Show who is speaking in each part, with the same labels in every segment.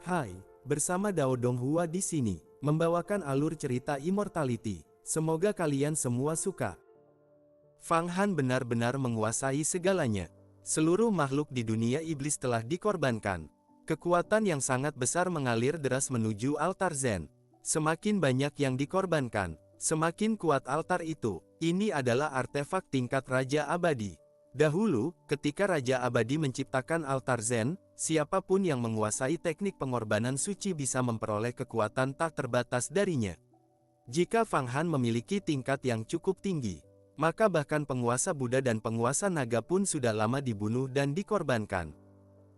Speaker 1: Hai, bersama Dao Donghua di sini, membawakan alur cerita Immortality. Semoga kalian semua suka. Fang Han benar-benar menguasai segalanya. Seluruh makhluk di dunia iblis telah dikorbankan. Kekuatan yang sangat besar mengalir deras menuju altar Zen. Semakin banyak yang dikorbankan, semakin kuat altar itu. Ini adalah artefak tingkat Raja Abadi. Dahulu, ketika Raja Abadi menciptakan altar Zen, siapapun yang menguasai teknik pengorbanan suci bisa memperoleh kekuatan tak terbatas darinya. Jika Fang Han memiliki tingkat yang cukup tinggi, maka bahkan penguasa Buddha dan penguasa naga pun sudah lama dibunuh dan dikorbankan.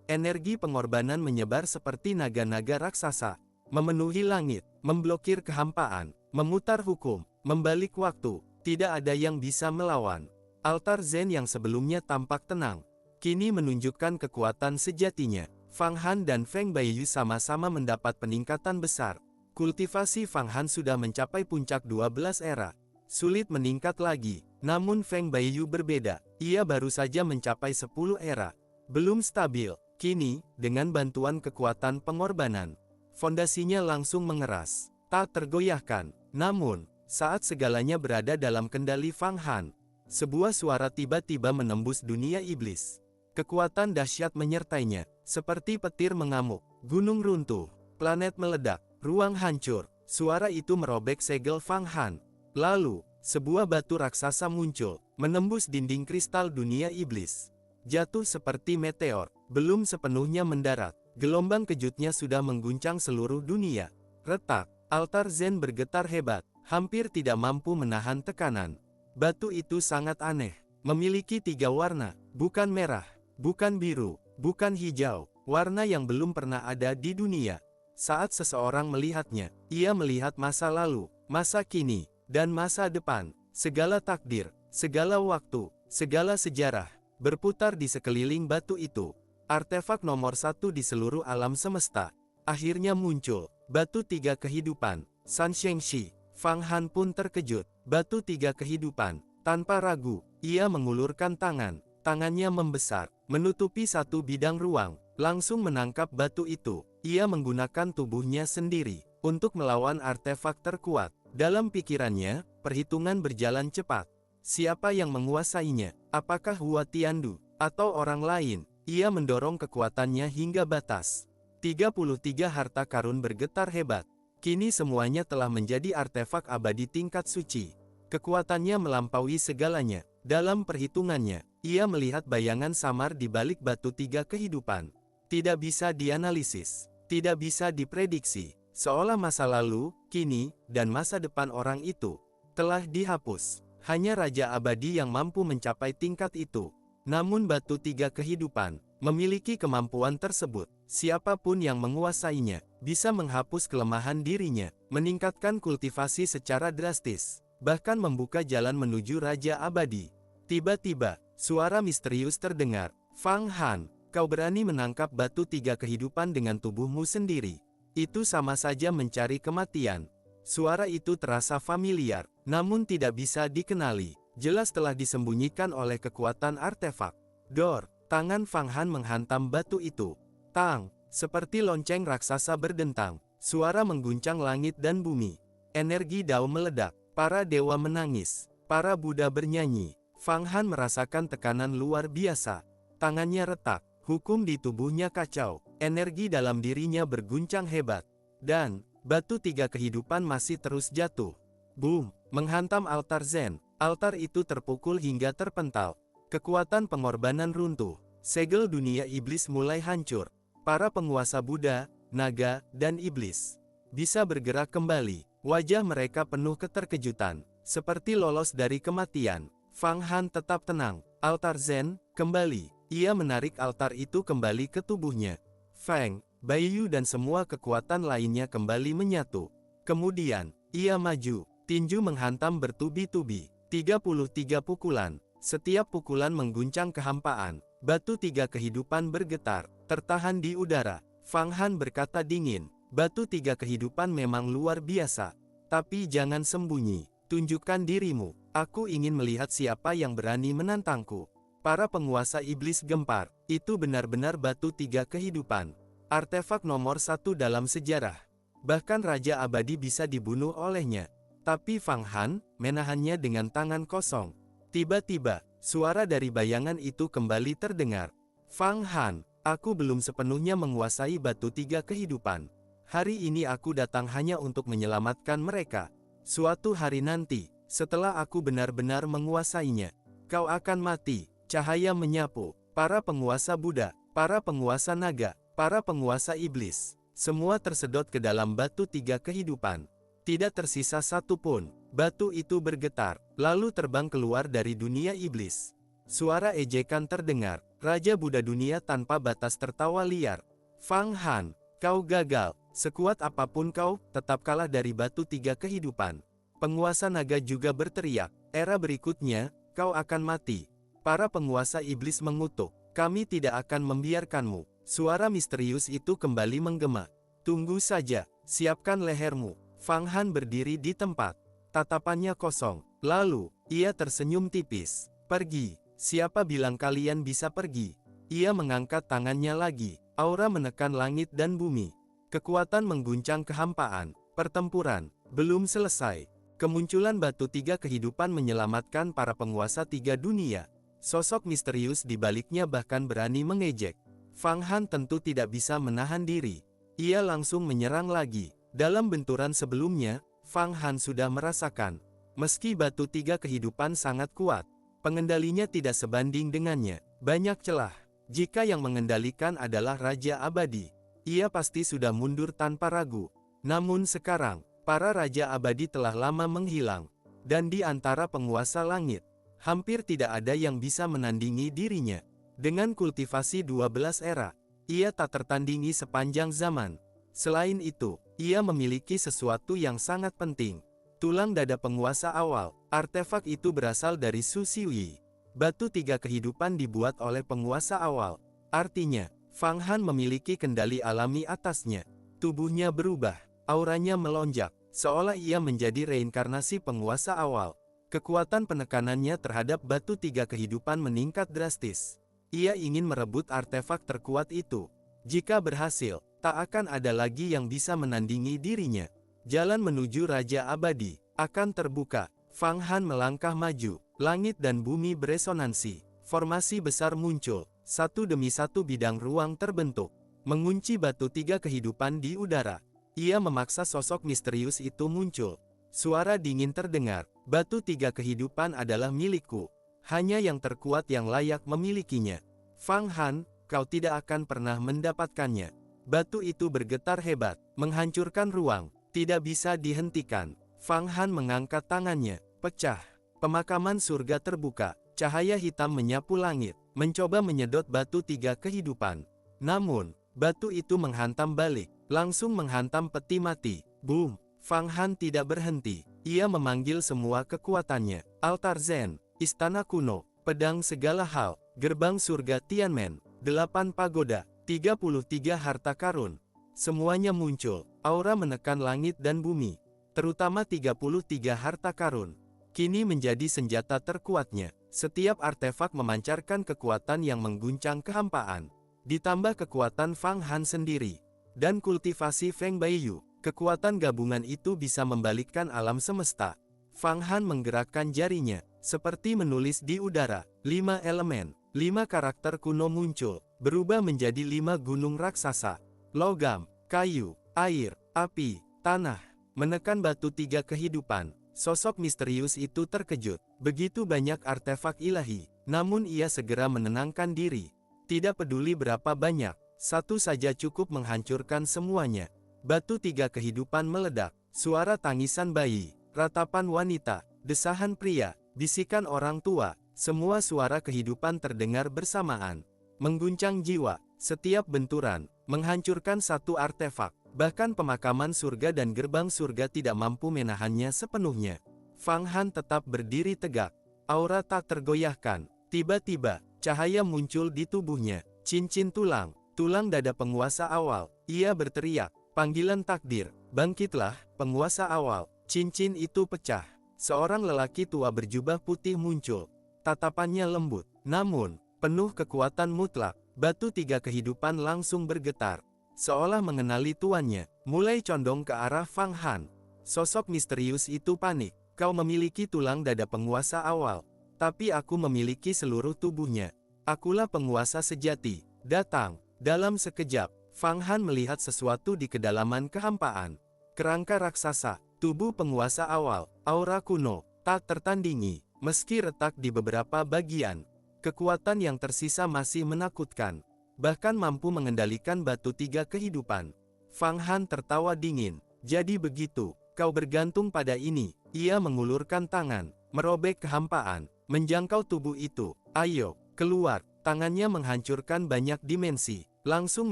Speaker 1: Energi pengorbanan menyebar seperti naga-naga raksasa, memenuhi langit, memblokir kehampaan, memutar hukum, membalik waktu, tidak ada yang bisa melawan. Altar Zen yang sebelumnya tampak tenang, kini menunjukkan kekuatan sejatinya. Fang Han dan Feng Baiyu sama-sama mendapat peningkatan besar. Kultivasi Fang Han sudah mencapai puncak 12 era. Sulit meningkat lagi, namun Feng Baiyu berbeda. Ia baru saja mencapai 10 era. Belum stabil, kini, dengan bantuan kekuatan pengorbanan, fondasinya langsung mengeras, tak tergoyahkan. Namun, saat segalanya berada dalam kendali Fang Han, sebuah suara tiba-tiba menembus dunia iblis. Kekuatan dahsyat menyertainya, seperti petir mengamuk, gunung runtuh, planet meledak, ruang hancur. Suara itu merobek segel Fang Han. Lalu, sebuah batu raksasa muncul, menembus dinding kristal dunia iblis. Jatuh seperti meteor, belum sepenuhnya mendarat. Gelombang kejutnya sudah mengguncang seluruh dunia. Retak, altar Zen bergetar hebat, hampir tidak mampu menahan tekanan. Batu itu sangat aneh, memiliki 3 warna, bukan merah, bukan biru, bukan hijau, warna yang belum pernah ada di dunia. Saat seseorang melihatnya, ia melihat masa lalu, masa kini, dan masa depan. Segala takdir, segala waktu, segala sejarah, berputar di sekeliling batu itu. Artefak nomor 1 di seluruh alam semesta. Akhirnya muncul, batu 3 kehidupan, San Shengshi. Fang Han pun terkejut, batu 3 kehidupan. Tanpa ragu, ia mengulurkan tangan, tangannya membesar, menutupi satu bidang ruang, langsung menangkap batu itu. Ia menggunakan tubuhnya sendiri, untuk melawan artefak terkuat. Dalam pikirannya, perhitungan berjalan cepat. Siapa yang menguasainya? Apakah Hua Tiandu, atau orang lain? Ia mendorong kekuatannya hingga batas. 33 harta karun bergetar hebat. Kini semuanya telah menjadi artefak abadi tingkat suci. Kekuatannya melampaui segalanya. Dalam perhitungannya, ia melihat bayangan samar di balik batu 3 kehidupan. Tidak bisa dianalisis, tidak bisa diprediksi. Seolah masa lalu, kini, dan masa depan orang itu telah dihapus. Hanya Raja Abadi yang mampu mencapai tingkat itu. Namun batu 3 kehidupan memiliki kemampuan tersebut. Siapapun yang menguasainya bisa menghapus kelemahan dirinya, meningkatkan kultivasi secara drastis, bahkan membuka jalan menuju Raja Abadi. Tiba-tiba, suara misterius terdengar. Fang Han, kau berani menangkap batu 3 kehidupan dengan tubuhmu sendiri. Itu sama saja mencari kematian. Suara itu terasa familiar, namun tidak bisa dikenali. Jelas telah disembunyikan oleh kekuatan artefak. Dor, tangan Fang Han menghantam batu itu. Tang, seperti lonceng raksasa berdentang. Suara mengguncang langit dan bumi. Energi Dao meledak. Para dewa menangis. Para Buddha bernyanyi. Fang Han merasakan tekanan luar biasa. Tangannya retak. Hukum di tubuhnya kacau. Energi dalam dirinya berguncang hebat. Dan, batu 3 kehidupan masih terus jatuh. Boom, menghantam altar Zen. Altar itu terpukul hingga terpental. Kekuatan pengorbanan runtuh. Segel dunia iblis mulai hancur. Para penguasa Buddha, naga, dan iblis bisa bergerak kembali. Wajah mereka penuh keterkejutan, seperti lolos dari kematian. Fang Han tetap tenang. Altar Zen, kembali. Ia menarik altar itu kembali ke tubuhnya. Feng, Baiyu dan semua kekuatan lainnya kembali menyatu. Kemudian, ia maju. Tinju menghantam bertubi-tubi. 33 pukulan. Setiap pukulan mengguncang kehampaan. Batu 3 kehidupan bergetar, tertahan di udara. Fang Han berkata dingin, batu 3 kehidupan memang luar biasa. Tapi jangan sembunyi, tunjukkan dirimu. Aku ingin melihat siapa yang berani menantangku. Para penguasa iblis gempar, itu benar-benar batu 3 kehidupan. artefak nomor 1 dalam sejarah. Bahkan Raja Abadi bisa dibunuh olehnya. Tapi Fang Han menahannya dengan tangan kosong. Tiba-tiba, suara dari bayangan itu kembali terdengar. Fang Han, aku belum sepenuhnya menguasai batu 3 kehidupan. Hari ini aku datang hanya untuk menyelamatkan mereka. Suatu hari nanti, setelah aku benar-benar menguasainya, kau akan mati. Cahaya menyapu, para penguasa Buddha, para penguasa naga, para penguasa iblis. Semua tersedot ke dalam batu 3 kehidupan. Tidak tersisa satu pun. Batu itu bergetar, lalu terbang keluar dari dunia iblis. Suara ejekan terdengar. Raja Buddha dunia tanpa batas tertawa liar. Fang Han, kau gagal. Sekuat apapun kau, tetap kalah dari batu 3 kehidupan. Penguasa naga juga berteriak. Era berikutnya, kau akan mati. Para penguasa iblis mengutuk. Kami tidak akan membiarkanmu. Suara misterius itu kembali menggema. Tunggu saja, siapkan lehermu. Fang Han berdiri di tempat. Tatapannya kosong. Lalu, ia tersenyum tipis. Pergi. Siapa bilang kalian bisa pergi? Ia mengangkat tangannya lagi. Aura menekan langit dan bumi. Kekuatan mengguncang kehampaan. Pertempuran belum selesai. Kemunculan batu 3 kehidupan menyelamatkan para penguasa 3 dunia. Sosok misterius di baliknya bahkan berani mengejek. Fang Han tentu tidak bisa menahan diri. Ia langsung menyerang lagi. Dalam benturan sebelumnya, Fang Han sudah merasakan. Meski batu 3 kehidupan sangat kuat, pengendalinya tidak sebanding dengannya. Banyak celah. Jika yang mengendalikan adalah Raja Abadi, ia pasti sudah mundur tanpa ragu. Namun sekarang, para Raja Abadi telah lama menghilang. Dan di antara penguasa langit, hampir tidak ada yang bisa menandingi dirinya. Dengan kultivasi 12 era, ia tak tertandingi sepanjang zaman. Selain itu, ia memiliki sesuatu yang sangat penting. Tulang dada penguasa awal, artefak itu berasal dari Su Xiuyi. Batu 3 kehidupan dibuat oleh penguasa awal. Artinya, Fang Han memiliki kendali alami atasnya. Tubuhnya berubah, auranya melonjak, seolah ia menjadi reinkarnasi penguasa awal. Kekuatan penekanannya terhadap batu 3 kehidupan meningkat drastis. Ia ingin merebut artefak terkuat itu. Jika berhasil, tak akan ada lagi yang bisa menandingi dirinya. Jalan menuju Raja Abadi akan terbuka. Fang Han melangkah maju. Langit dan bumi beresonansi. Formasi besar muncul. Satu demi satu bidang ruang terbentuk, mengunci batu 3 kehidupan di udara. Ia memaksa sosok misterius itu muncul. Suara dingin terdengar. Batu 3 kehidupan adalah milikku. Hanya yang terkuat yang layak memilikinya. Fang Han, kau tidak akan pernah mendapatkannya. Batu itu bergetar hebat, menghancurkan ruang, tidak bisa dihentikan. Fang Han mengangkat tangannya, pecah. Pemakaman surga terbuka, cahaya hitam menyapu langit, mencoba menyedot batu 3 kehidupan. Namun, batu itu menghantam balik, langsung menghantam peti mati. Boom! Fang Han tidak berhenti. Ia memanggil semua kekuatannya. Altar Zen, istana kuno, pedang segala hal, gerbang surga Tianmen, 8 pagoda, 33 harta karun. Semuanya muncul, aura menekan langit dan bumi. Terutama 33 harta karun. Kini menjadi senjata terkuatnya. Setiap artefak memancarkan kekuatan yang mengguncang kehampaan. Ditambah kekuatan Fang Han sendiri. Dan kultivasi Feng Baiyu. Kekuatan gabungan itu bisa membalikkan alam semesta. Fang Han menggerakkan jarinya, seperti menulis di udara. 5 elemen, 5 karakter kuno muncul, berubah menjadi 5 gunung raksasa. Logam, kayu, air, api, tanah. Menekan batu 3 kehidupan. Sosok misterius itu terkejut. Begitu banyak artefak ilahi, namun ia segera menenangkan diri. Tidak peduli berapa banyak, satu saja cukup menghancurkan semuanya. Batu 3 kehidupan meledak, suara tangisan bayi, ratapan wanita, desahan pria, bisikan orang tua, semua suara kehidupan terdengar bersamaan. Mengguncang jiwa, setiap benturan, menghancurkan satu artefak, bahkan pemakaman surga dan gerbang surga tidak mampu menahannya sepenuhnya. Fang Han tetap berdiri tegak, aura tak tergoyahkan. Tiba-tiba, cahaya muncul di tubuhnya, cincin tulang, tulang dada penguasa awal. Ia berteriak. Panggilan takdir, bangkitlah, penguasa awal. Cincin itu pecah. Seorang lelaki tua berjubah putih muncul. Tatapannya lembut, namun penuh kekuatan mutlak. Batu 3 kehidupan langsung bergetar. seolah mengenali tuannya, mulai condong ke arah Fang Han. Sosok misterius itu panik. Kau memiliki tulang dada penguasa awal, tapi aku memiliki seluruh tubuhnya. Akulah penguasa sejati. Datang. Dalam sekejap, Fang Han melihat sesuatu di kedalaman kehampaan. Kerangka raksasa, tubuh penguasa awal, aura kuno, tak tertandingi. Meski retak di beberapa bagian, kekuatan yang tersisa masih menakutkan. Bahkan mampu mengendalikan batu tiga kehidupan. Fang Han tertawa dingin. Jadi begitu, kau bergantung pada ini. Ia mengulurkan tangan, merobek kehampaan, menjangkau tubuh itu. Ayo, keluar. Tangannya menghancurkan banyak dimensi, langsung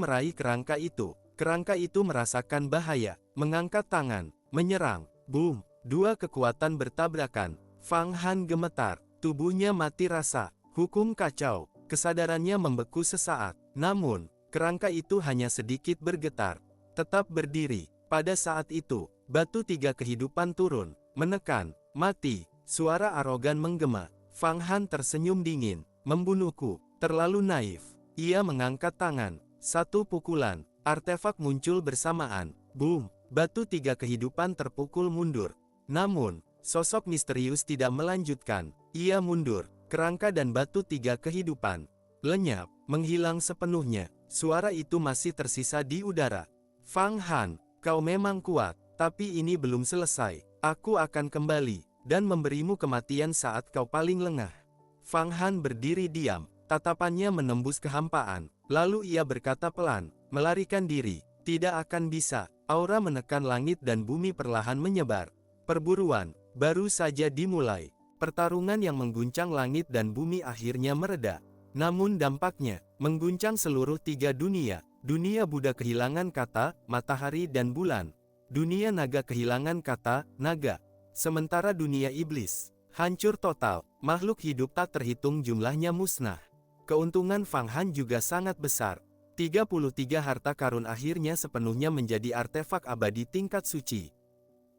Speaker 1: meraih kerangka itu. Kerangka itu merasakan bahaya, mengangkat tangan, menyerang. Boom! Dua kekuatan bertabrakan. Fang Han gemetar, tubuhnya mati rasa. Hukum kacau, kesadarannya membeku sesaat. Namun, kerangka itu hanya sedikit bergetar. Tetap berdiri. Pada saat itu, batu tiga kehidupan turun, menekan, mati. Suara arogan menggema. Fang Han tersenyum dingin. Membunuhku, terlalu naif. Ia mengangkat tangan. Satu pukulan, artefak muncul bersamaan. Boom! Batu tiga kehidupan terpukul mundur. Namun, sosok misterius tidak melanjutkan. Ia mundur. Kerangka dan batu tiga kehidupan lenyap, menghilang sepenuhnya. Suara itu masih tersisa di udara. Fang Han, kau memang kuat, tapi ini belum selesai. Aku akan kembali dan memberimu kematian saat kau paling lengah. Fang Han berdiri diam, tatapannya menembus kehampaan. Lalu ia berkata pelan, melarikan diri. Tidak akan bisa. Aura menekan langit dan bumi perlahan menyebar. Perburuan baru saja dimulai. Pertarungan yang mengguncang langit dan bumi akhirnya mereda. Namun dampaknya mengguncang seluruh tiga dunia. Dunia Buddha kehilangan kata, matahari dan bulan. Dunia naga kehilangan kata, naga. Sementara dunia iblis hancur total. Makhluk hidup tak terhitung jumlahnya musnah. Keuntungan Fang Han juga sangat besar. 33 harta karun akhirnya sepenuhnya menjadi artefak abadi tingkat suci.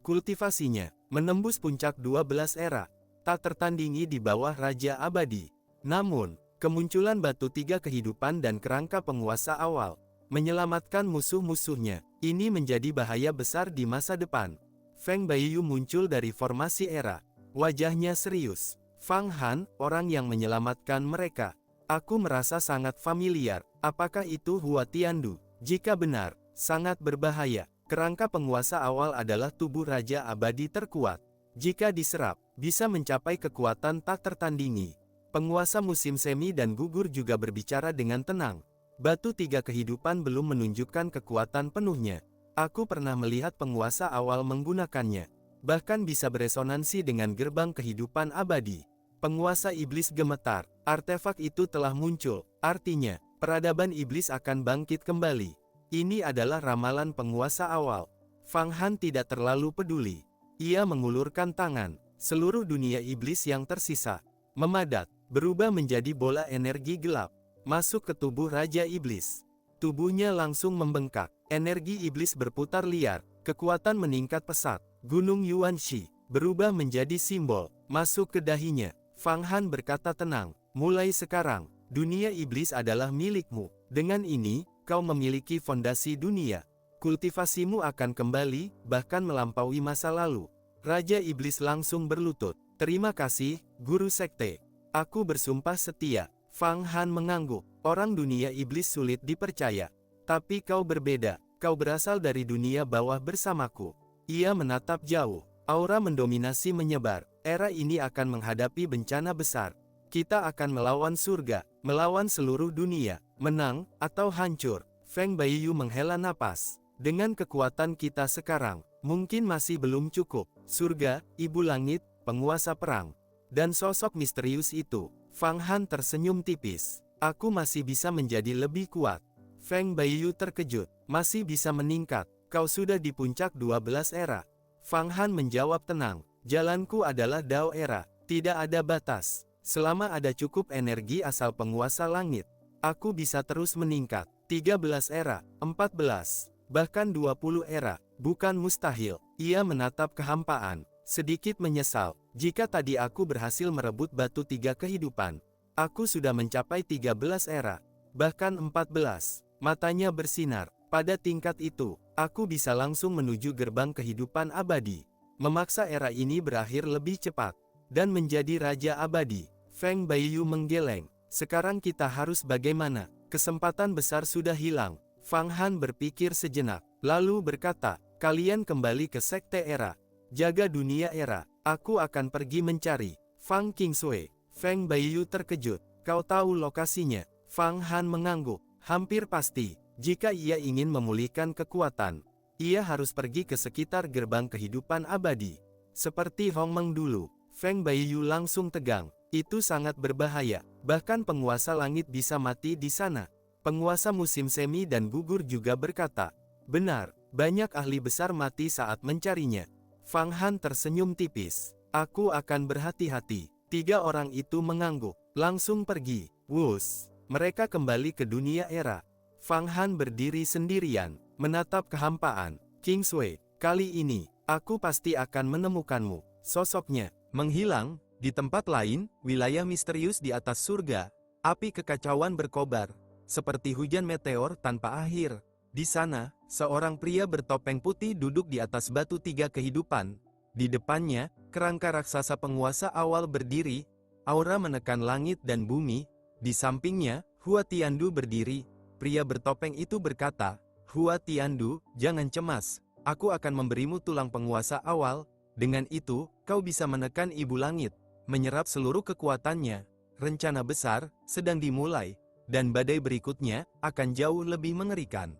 Speaker 1: Kultivasinya menembus puncak 12 era. Tak tertandingi di bawah Raja Abadi. Namun, kemunculan batu tiga kehidupan dan kerangka penguasa awal menyelamatkan musuh-musuhnya. Ini menjadi bahaya besar di masa depan. Feng Baiyu muncul dari formasi era. Wajahnya serius. Fang Han, orang yang menyelamatkan mereka. Aku merasa sangat familiar. Apakah itu Hua Tiandu? Jika benar, sangat berbahaya. Kerangka penguasa awal adalah tubuh Raja Abadi terkuat. Jika diserap, bisa mencapai kekuatan tak tertandingi. Penguasa musim semi dan gugur juga berbicara dengan tenang. Batu tiga kehidupan belum menunjukkan kekuatan penuhnya. Aku pernah melihat penguasa awal menggunakannya. Bahkan bisa beresonansi dengan gerbang kehidupan abadi. Penguasa iblis gemetar. Artefak itu telah muncul. Artinya, peradaban iblis akan bangkit kembali. Ini adalah ramalan penguasa awal. Fang Han tidak terlalu peduli. Ia mengulurkan tangan. Seluruh dunia iblis yang tersisa memadat, berubah menjadi bola energi gelap, masuk ke tubuh Raja Iblis. Tubuhnya langsung membengkak. Energi iblis berputar liar. Kekuatan meningkat pesat. Gunung Yuanxi berubah menjadi simbol, masuk ke dahinya. Fang Han berkata tenang, mulai sekarang, dunia iblis adalah milikmu. Dengan ini, kau memiliki fondasi dunia. Kultivasimu akan kembali, bahkan melampaui masa lalu. Raja Iblis langsung berlutut. Terima kasih, Guru Sekte. Aku bersumpah setia. Fang Han mengangguk. Orang dunia iblis sulit dipercaya. Tapi kau berbeda. Kau berasal dari dunia bawah bersamaku. Ia menatap jauh. Aura mendominasi menyebar. Era ini akan menghadapi bencana besar. Kita akan melawan surga, melawan seluruh dunia, menang, atau hancur. Feng Baiyu menghela napas. Dengan kekuatan kita sekarang, mungkin masih belum cukup. Surga, Ibu Langit, penguasa perang. Dan sosok misterius itu. Fang Han tersenyum tipis. Aku masih bisa menjadi lebih kuat. Feng Baiyu terkejut. Masih bisa meningkat. Kau sudah di puncak 12 era. Fang Han menjawab tenang. Jalanku adalah Dao era. Tidak ada batas. Selama ada cukup energi asal penguasa langit, aku bisa terus meningkat. 13 era, 14, bahkan 20 era. Bukan mustahil. Ia menatap kehampaan. Sedikit menyesal. Jika tadi aku berhasil merebut batu tiga kehidupan, aku sudah mencapai 13 era. Bahkan 14. Matanya bersinar. Pada tingkat itu, aku bisa langsung menuju gerbang kehidupan abadi. Memaksa era ini berakhir lebih cepat, dan menjadi Raja Abadi. Feng Baiyu menggeleng. Sekarang kita harus bagaimana? Kesempatan besar sudah hilang. Fang Han berpikir sejenak, lalu berkata, kalian kembali ke Sekte Era. Jaga dunia era, aku akan pergi mencari. Fang Qingsui. Feng Baiyu terkejut. Kau tahu lokasinya? Fang Han mengangguk. Hampir pasti, jika ia ingin memulihkan kekuatan, ia harus pergi ke sekitar gerbang kehidupan abadi. Seperti Hong Meng dulu, Feng Baiyu langsung tegang. Itu sangat berbahaya, bahkan penguasa langit bisa mati di sana. Penguasa musim semi dan gugur juga berkata, benar, banyak ahli besar mati saat mencarinya. Fang Han tersenyum tipis. Aku akan berhati-hati. 3 orang itu mengangguk, langsung pergi. Wus, mereka kembali ke dunia era. Fang Han berdiri sendirian, menatap kehampaan. Qingsui, kali ini, aku pasti akan menemukanmu. Sosoknya menghilang. Di tempat lain, wilayah misterius di atas surga, api kekacauan berkobar, seperti hujan meteor tanpa akhir. Di sana, seorang pria bertopeng putih duduk di atas batu 3 kehidupan. Di depannya, kerangka raksasa penguasa awal berdiri, aura menekan langit dan bumi. Di sampingnya, Hua Tiandu berdiri. Pria bertopeng itu berkata, Hua Tiandu, jangan cemas, aku akan memberimu tulang penguasa awal. Dengan itu, kau bisa menekan ibu langit, menyerap seluruh kekuatannya. Rencana besar sedang dimulai, dan badai berikutnya akan jauh lebih mengerikan.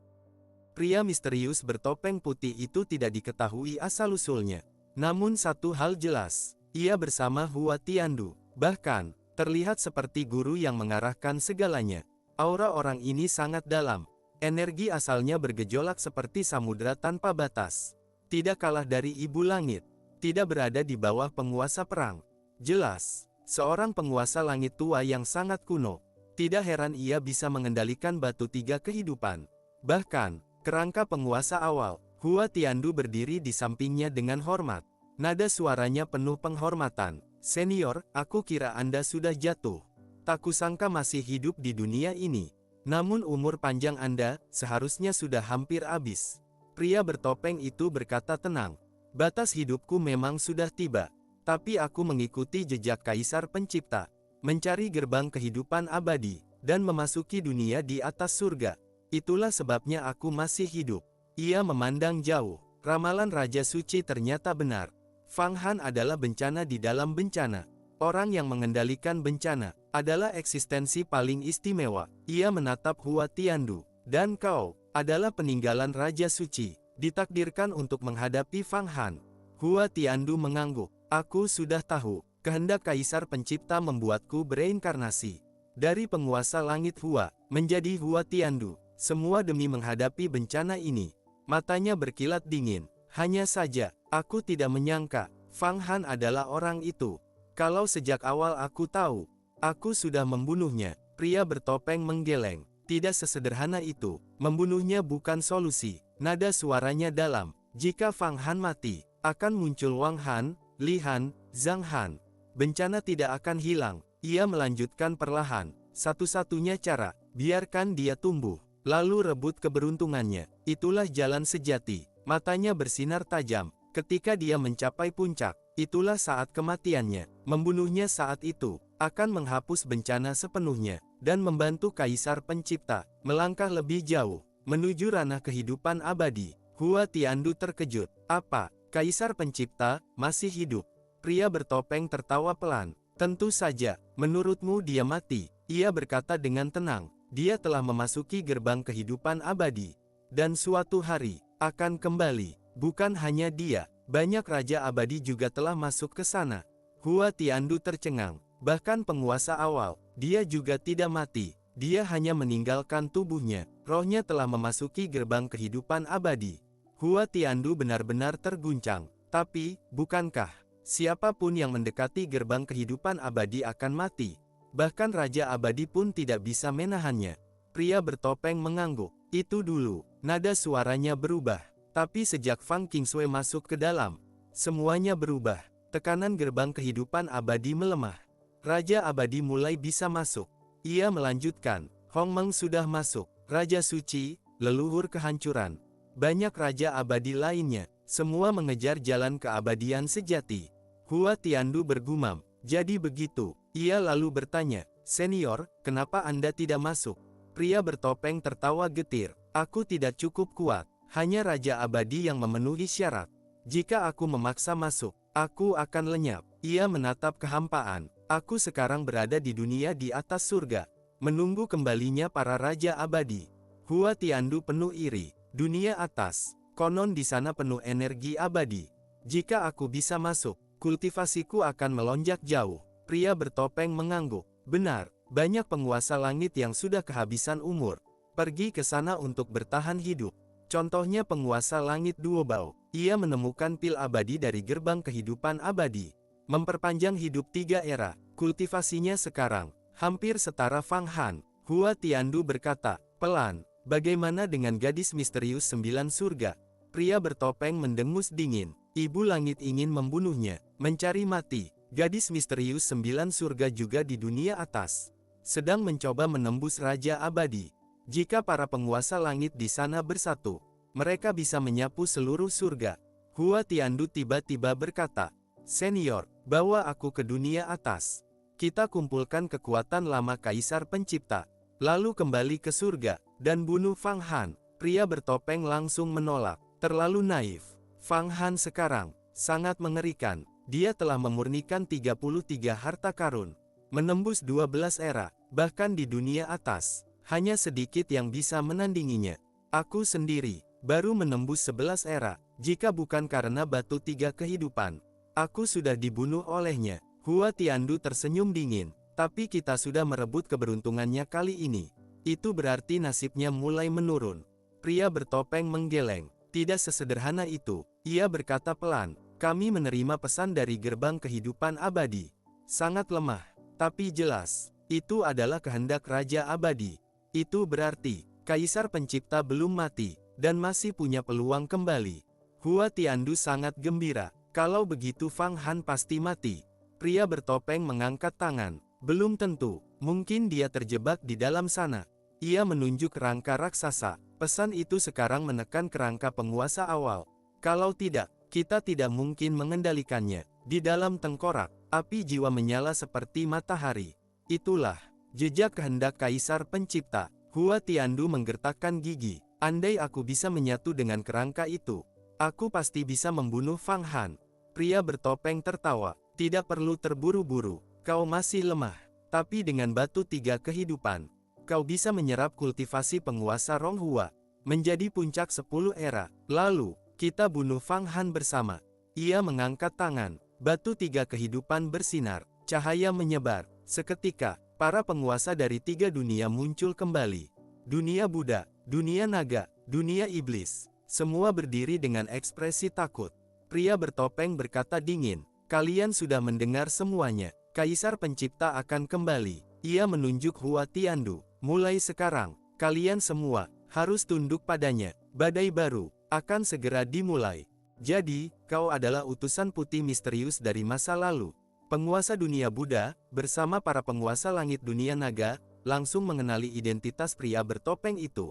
Speaker 1: Pria misterius bertopeng putih itu tidak diketahui asal-usulnya. Namun satu hal jelas, ia bersama Hua Tiandu, bahkan terlihat seperti guru yang mengarahkan segalanya. Aura orang ini sangat dalam. Energi asalnya bergejolak seperti samudera tanpa batas. Tidak kalah dari ibu langit, tidak berada di bawah penguasa perang. Jelas, seorang penguasa langit tua yang sangat kuno. Tidak heran ia bisa mengendalikan batu 3 kehidupan. Bahkan, kerangka penguasa awal, Hua Tiandu berdiri di sampingnya dengan hormat. Nada suaranya penuh penghormatan. Senior, aku kira Anda sudah jatuh. Tak kusangka masih hidup di dunia ini. Namun umur panjang Anda seharusnya sudah hampir habis. Pria bertopeng itu berkata tenang. Batas hidupku memang sudah tiba. Tapi aku mengikuti jejak Kaisar Pencipta, mencari gerbang kehidupan abadi, dan memasuki dunia di atas surga. Itulah sebabnya aku masih hidup. Ia memandang jauh. Ramalan Raja Suci ternyata benar. Fang Han adalah bencana di dalam bencana. Orang yang mengendalikan bencana adalah eksistensi paling istimewa. Ia menatap Hua Tiandu. Dan kau adalah peninggalan Raja Suci, ditakdirkan untuk menghadapi Fang Han. Hua Tiandu mengangguk. Aku sudah tahu, kehendak Kaisar Pencipta membuatku bereinkarnasi. Dari penguasa langit Hua, menjadi Hua Tiandu, semua demi menghadapi bencana ini. Matanya berkilat dingin. Hanya saja, aku tidak menyangka, Fang Han adalah orang itu. Kalau sejak awal aku tahu, aku sudah membunuhnya. Pria bertopeng menggeleng. Tidak sesederhana itu, membunuhnya bukan solusi. Nada suaranya dalam. Jika Fang Han mati, akan muncul Wang Han, Li Han, Zhang Han. Bencana tidak akan hilang. Ia melanjutkan perlahan. Satu-satunya cara, biarkan dia tumbuh, lalu rebut keberuntungannya. Itulah jalan sejati. Matanya bersinar tajam. Ketika dia mencapai puncak, itulah saat kematiannya. Membunuhnya saat itu akan menghapus bencana sepenuhnya dan membantu Kaisar Pencipta melangkah lebih jauh menuju ranah kehidupan abadi. Hua Tiandu terkejut. Apa? Kaisar Pencipta masih hidup? Pria bertopeng tertawa pelan. Tentu saja, menurutmu dia mati? Ia berkata dengan tenang. Dia telah memasuki gerbang kehidupan abadi. Dan suatu hari, akan kembali. Bukan hanya dia, banyak raja abadi juga telah masuk ke sana. Hua Tiandu tercengang. Bahkan penguasa awal, dia juga tidak mati. Dia hanya meninggalkan tubuhnya. Rohnya telah memasuki gerbang kehidupan abadi. Hua Tiandu benar-benar terguncang. Tapi, bukankah siapapun yang mendekati gerbang kehidupan abadi akan mati? Bahkan Raja Abadi pun tidak bisa menahannya. Pria bertopeng mengangguk. Itu dulu, nada suaranya berubah. Tapi sejak Fang Qingsui masuk ke dalam, semuanya berubah. Tekanan gerbang kehidupan abadi melemah. Raja Abadi mulai bisa masuk. Ia melanjutkan, Hong Meng sudah masuk. Raja Suci, leluhur kehancuran. Banyak raja abadi lainnya, semua mengejar jalan keabadian sejati. Hua Tiandu bergumam, jadi begitu. Ia lalu bertanya, "Senior, kenapa Anda tidak masuk?" Pria bertopeng tertawa getir, "Aku tidak cukup kuat, hanya raja abadi yang memenuhi syarat. Jika aku memaksa masuk, aku akan lenyap." Ia menatap kehampaan. "Aku sekarang berada di dunia di atas surga, menunggu kembalinya para raja abadi." Hua Tiandu penuh iri. "Dunia atas, konon di sana penuh energi abadi. Jika aku bisa masuk, kultivasiku akan melonjak jauh." Pria bertopeng mengangguk. "Benar, banyak penguasa langit yang sudah kehabisan umur, pergi ke sana untuk bertahan hidup. Contohnya penguasa langit Duobao. Ia menemukan pil abadi dari gerbang kehidupan abadi, memperpanjang hidup 3 era. Kultivasinya sekarang hampir setara Fang Han." Hua Tiandu berkata, pelan, "Bagaimana dengan gadis misterius 9 surga?" Pria bertopeng mendengus dingin. "Ibu langit ingin membunuhnya, mencari mati." Gadis misterius 9 surga juga di dunia atas, sedang mencoba menembus raja abadi. Jika para penguasa langit di sana bersatu, mereka bisa menyapu seluruh surga. Hua Tiandu tiba-tiba berkata, "Senior, bawa aku ke dunia atas. Kita kumpulkan kekuatan lama Kaisar Pencipta, lalu kembali ke surga, dan bunuh Fang Han." Pria bertopeng langsung menolak, "Terlalu naif. Fang Han sekarang sangat mengerikan. Dia telah memurnikan 33 harta karun, menembus 12 era, bahkan di dunia atas, hanya sedikit yang bisa menandinginya. Aku sendiri baru menembus 11 era, jika bukan karena batu 3 kehidupan, aku sudah dibunuh olehnya." Hua Tiandu tersenyum dingin, "Tapi kita sudah merebut keberuntungannya kali ini. Itu berarti nasibnya mulai menurun." Pria bertopeng menggeleng. "Tidak sesederhana itu," ia berkata pelan. "Kami menerima pesan dari gerbang kehidupan abadi. Sangat lemah, tapi jelas. Itu adalah kehendak Raja Abadi. Itu berarti, Kaisar Pencipta belum mati, dan masih punya peluang kembali." Hua Tiandu sangat gembira. "Kalau begitu Fang Han pasti mati." Pria bertopeng mengangkat tangan. "Belum tentu, mungkin dia terjebak di dalam sana." Ia menunjuk kerangka raksasa. "Pesan itu sekarang menekan kerangka penguasa awal. Kalau tidak, kita tidak mungkin mengendalikannya." Di dalam tengkorak, api jiwa menyala seperti matahari. "Itulah jejak kehendak Kaisar Pencipta." Hua Tiandu menggertakkan gigi. "Andai aku bisa menyatu dengan kerangka itu, aku pasti bisa membunuh Fang Han." Pria bertopeng tertawa. "Tidak perlu terburu-buru, kau masih lemah. Tapi dengan batu 3 kehidupan, kau bisa menyerap kultivasi penguasa Rong Hua, menjadi puncak 10 era. Lalu, kita bunuh Fang Han bersama." Ia mengangkat tangan. Batu 3 kehidupan bersinar, cahaya menyebar. Seketika, para penguasa dari 3 dunia muncul kembali. Dunia Buddha, dunia naga, dunia iblis. Semua berdiri dengan ekspresi takut. Pria bertopeng berkata dingin, "Kalian sudah mendengar semuanya. Kaisar Pencipta akan kembali." Ia menunjuk Hua Tiandu. "Mulai sekarang, kalian semua harus tunduk padanya. Badai baru akan segera dimulai." Jadi, kau adalah utusan putih misterius dari masa lalu. Penguasa dunia Buddha, bersama para penguasa langit dunia naga, langsung mengenali identitas pria bertopeng itu.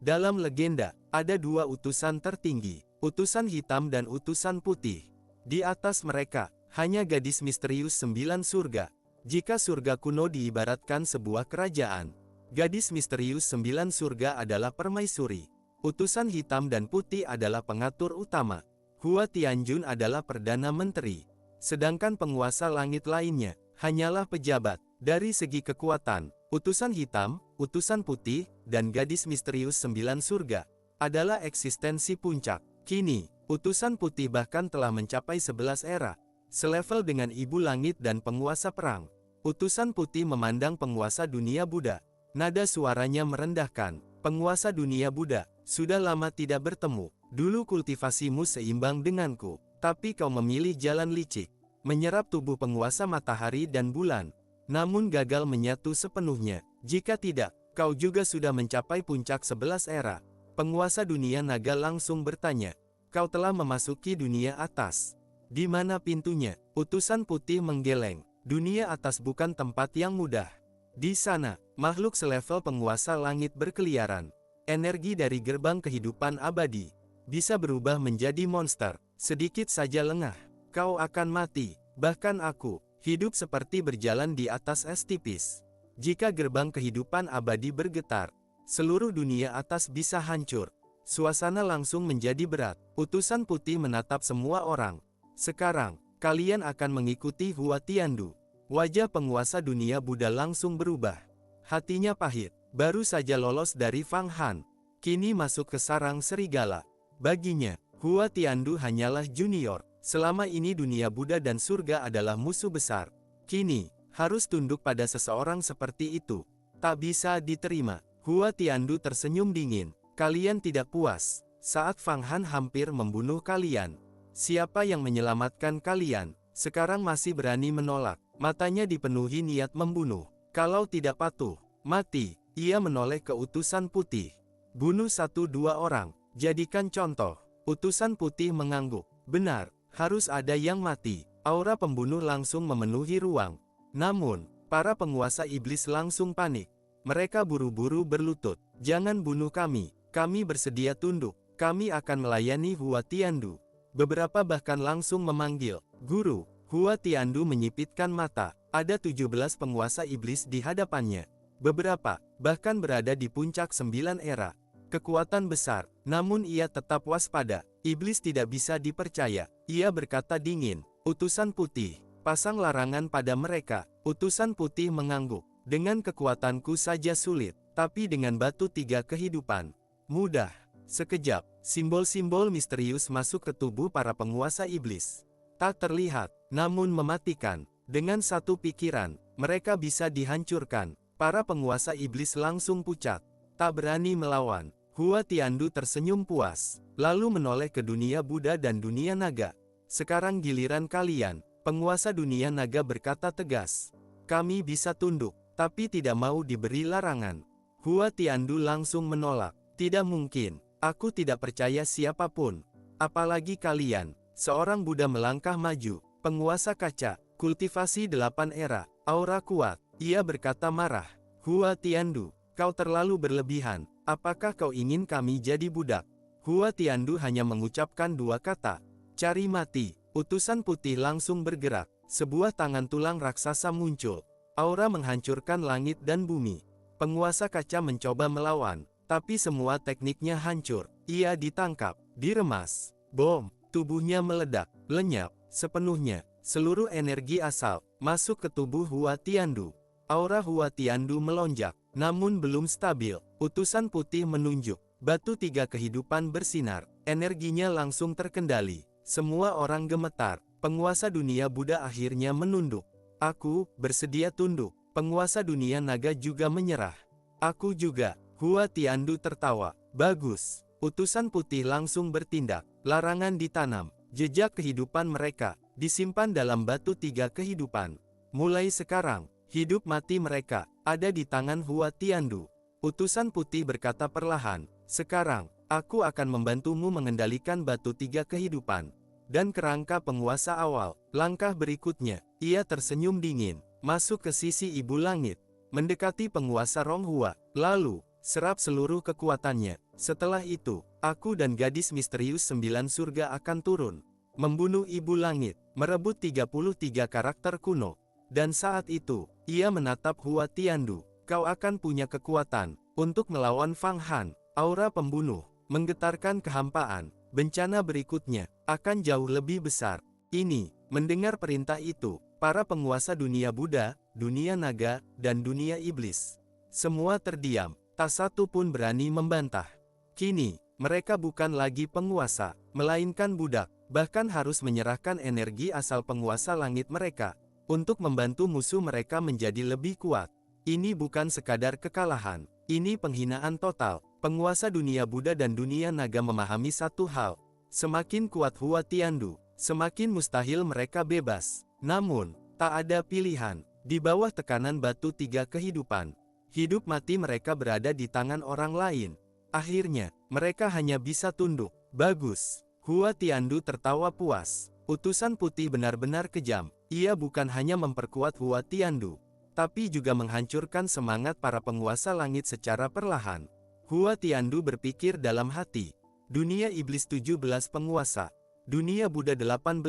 Speaker 1: Dalam legenda, ada 2 utusan tertinggi, utusan hitam dan utusan putih. Di atas mereka, hanya gadis misterius 9 surga. Jika surga kuno diibaratkan sebuah kerajaan, gadis misterius 9 surga adalah permaisuri. Utusan hitam dan putih adalah pengatur utama. Hua Tianjun adalah perdana menteri. Sedangkan penguasa langit lainnya, hanyalah pejabat. Dari segi kekuatan, utusan hitam, utusan putih, dan gadis misterius 9 surga adalah eksistensi puncak. Kini, utusan putih bahkan telah mencapai 11 era, selevel dengan ibu langit dan penguasa perang. Utusan putih memandang penguasa dunia Buddha. Nada suaranya merendahkan. "Penguasa dunia Buddha, sudah lama tidak bertemu. Dulu kultivasimu seimbang denganku, tapi kau memilih jalan licik, menyerap tubuh penguasa matahari dan bulan, namun gagal menyatu sepenuhnya. Jika tidak, kau juga sudah mencapai puncak 11 era." Penguasa dunia naga langsung bertanya, "Kau telah memasuki dunia atas. Di mana pintunya?" Utusan putih menggeleng. "Dunia atas bukan tempat yang mudah. Di sana, makhluk selevel penguasa langit berkeliaran. energi dari gerbang kehidupan abadi bisa berubah menjadi monster. Sedikit saja lengah, kau akan mati. Bahkan aku, hidup seperti berjalan di atas es tipis. Jika gerbang kehidupan abadi bergetar, seluruh dunia atas bisa hancur. Suasana langsung menjadi berat. Utusan putih menatap semua orang. Sekarang, kalian akan mengikuti Hua Tiandu. Wajah penguasa dunia Buddha langsung berubah. Hatinya pahit, baru saja lolos dari Fang Han. Kini masuk ke sarang serigala. Baginya, Hua Tiandu hanyalah junior. Selama ini dunia Buddha dan surga adalah musuh besar. Kini, harus tunduk pada seseorang seperti itu. Tak bisa diterima. Hua Tiandu tersenyum dingin. Kalian tidak puas saat Fang Han hampir membunuh kalian. Siapa yang menyelamatkan kalian? Sekarang masih berani menolak. Matanya dipenuhi niat membunuh. Kalau tidak patuh, mati. Ia menoleh ke utusan putih. Bunuh 1-2 orang. Jadikan contoh. Utusan putih mengangguk. Benar, harus ada yang mati. Aura pembunuh langsung memenuhi ruang. Namun, para penguasa iblis langsung panik. Mereka buru-buru berlutut. Jangan bunuh kami bersedia tunduk. Kami akan melayani Hua Tiandu. Beberapa bahkan langsung memanggil, Guru. Hua Tiandu menyipitkan mata. Ada 17 penguasa iblis di hadapannya. Beberapa, bahkan berada di puncak 9 era. Kekuatan besar, namun ia tetap waspada. Iblis tidak bisa dipercaya. Ia berkata dingin, utusan putih, pasang larangan pada mereka. Utusan putih mengangguk. Dengan kekuatanku saja sulit, tapi dengan batu 3 kehidupan. Mudah. Sekejap, simbol-simbol misterius masuk ke tubuh para penguasa iblis. Tak terlihat, namun mematikan. Dengan satu pikiran, mereka bisa dihancurkan. Para penguasa iblis langsung pucat. Tak berani melawan. Hua Tiandu tersenyum puas, lalu menoleh ke dunia Buddha dan dunia naga. Sekarang giliran kalian, penguasa dunia naga berkata tegas. Kami bisa tunduk, tapi tidak mau diberi larangan. Hua Tiandu langsung menolak. Tidak mungkin, aku tidak percaya siapapun. Apalagi kalian. Seorang Buddha melangkah maju, penguasa kaca, kultivasi 8 era, aura kuat. Ia berkata marah. Hua Tiandu, kau terlalu berlebihan. Apakah kau ingin kami jadi budak? Hua Tiandu hanya mengucapkan 2 kata. Cari mati. Utusan putih langsung bergerak. Sebuah tangan tulang raksasa muncul. Aura menghancurkan langit dan bumi. Penguasa kaca mencoba melawan, tapi semua tekniknya hancur. Ia ditangkap, diremas. Bom, tubuhnya meledak, lenyap, sepenuhnya. Seluruh energi asal masuk ke tubuh Hua Tiandu. Aura Hua Tiandu melonjak, namun belum stabil. Utusan putih menunjuk. Batu 3 kehidupan bersinar. Energinya langsung terkendali. Semua orang gemetar. Penguasa dunia Buddha akhirnya menunduk. Aku bersedia tunduk. Penguasa dunia naga juga menyerah. Aku juga. Hua Tiandu tertawa. Bagus. Utusan putih langsung bertindak. Larangan ditanam. Jejak kehidupan mereka disimpan dalam batu 3 kehidupan. Mulai sekarang, hidup mati mereka ada di tangan Hua Tiandu. Utusan putih berkata perlahan, sekarang, aku akan membantumu mengendalikan batu 3 kehidupan. Dan kerangka penguasa awal, langkah berikutnya, ia tersenyum dingin, masuk ke sisi ibu langit, mendekati penguasa Rong Hua, lalu, serap seluruh kekuatannya. Setelah itu, aku dan gadis misterius 9 surga akan turun, membunuh ibu langit, merebut 33 karakter kuno. Dan saat itu, ia menatap Hua Tiandu. Kau akan punya kekuatan untuk melawan Fang Han. Aura pembunuh menggetarkan kehampaan. Bencana berikutnya akan jauh lebih besar. Ini, mendengar perintah itu, para penguasa dunia Buddha, dunia naga, dan dunia iblis. Semua terdiam, tak satu pun berani membantah. Kini, mereka bukan lagi penguasa, melainkan budak, bahkan harus menyerahkan energi asal penguasa langit mereka untuk membantu musuh mereka menjadi lebih kuat. Ini bukan sekadar kekalahan, ini penghinaan total. Penguasa dunia Buddha dan dunia naga memahami satu hal. Semakin kuat Hua Tiandu, semakin mustahil mereka bebas. Namun, tak ada pilihan. Di bawah tekanan batu 3 kehidupan, hidup mati mereka berada di tangan orang lain. Akhirnya, mereka hanya bisa tunduk. Bagus. Hua Tiandu tertawa puas. Utusan putih benar-benar kejam. Ia bukan hanya memperkuat Hua Tiandu, tapi juga menghancurkan semangat para penguasa langit secara perlahan. Hua Tiandu berpikir dalam hati. Dunia iblis 17 penguasa. Dunia Buddha 18.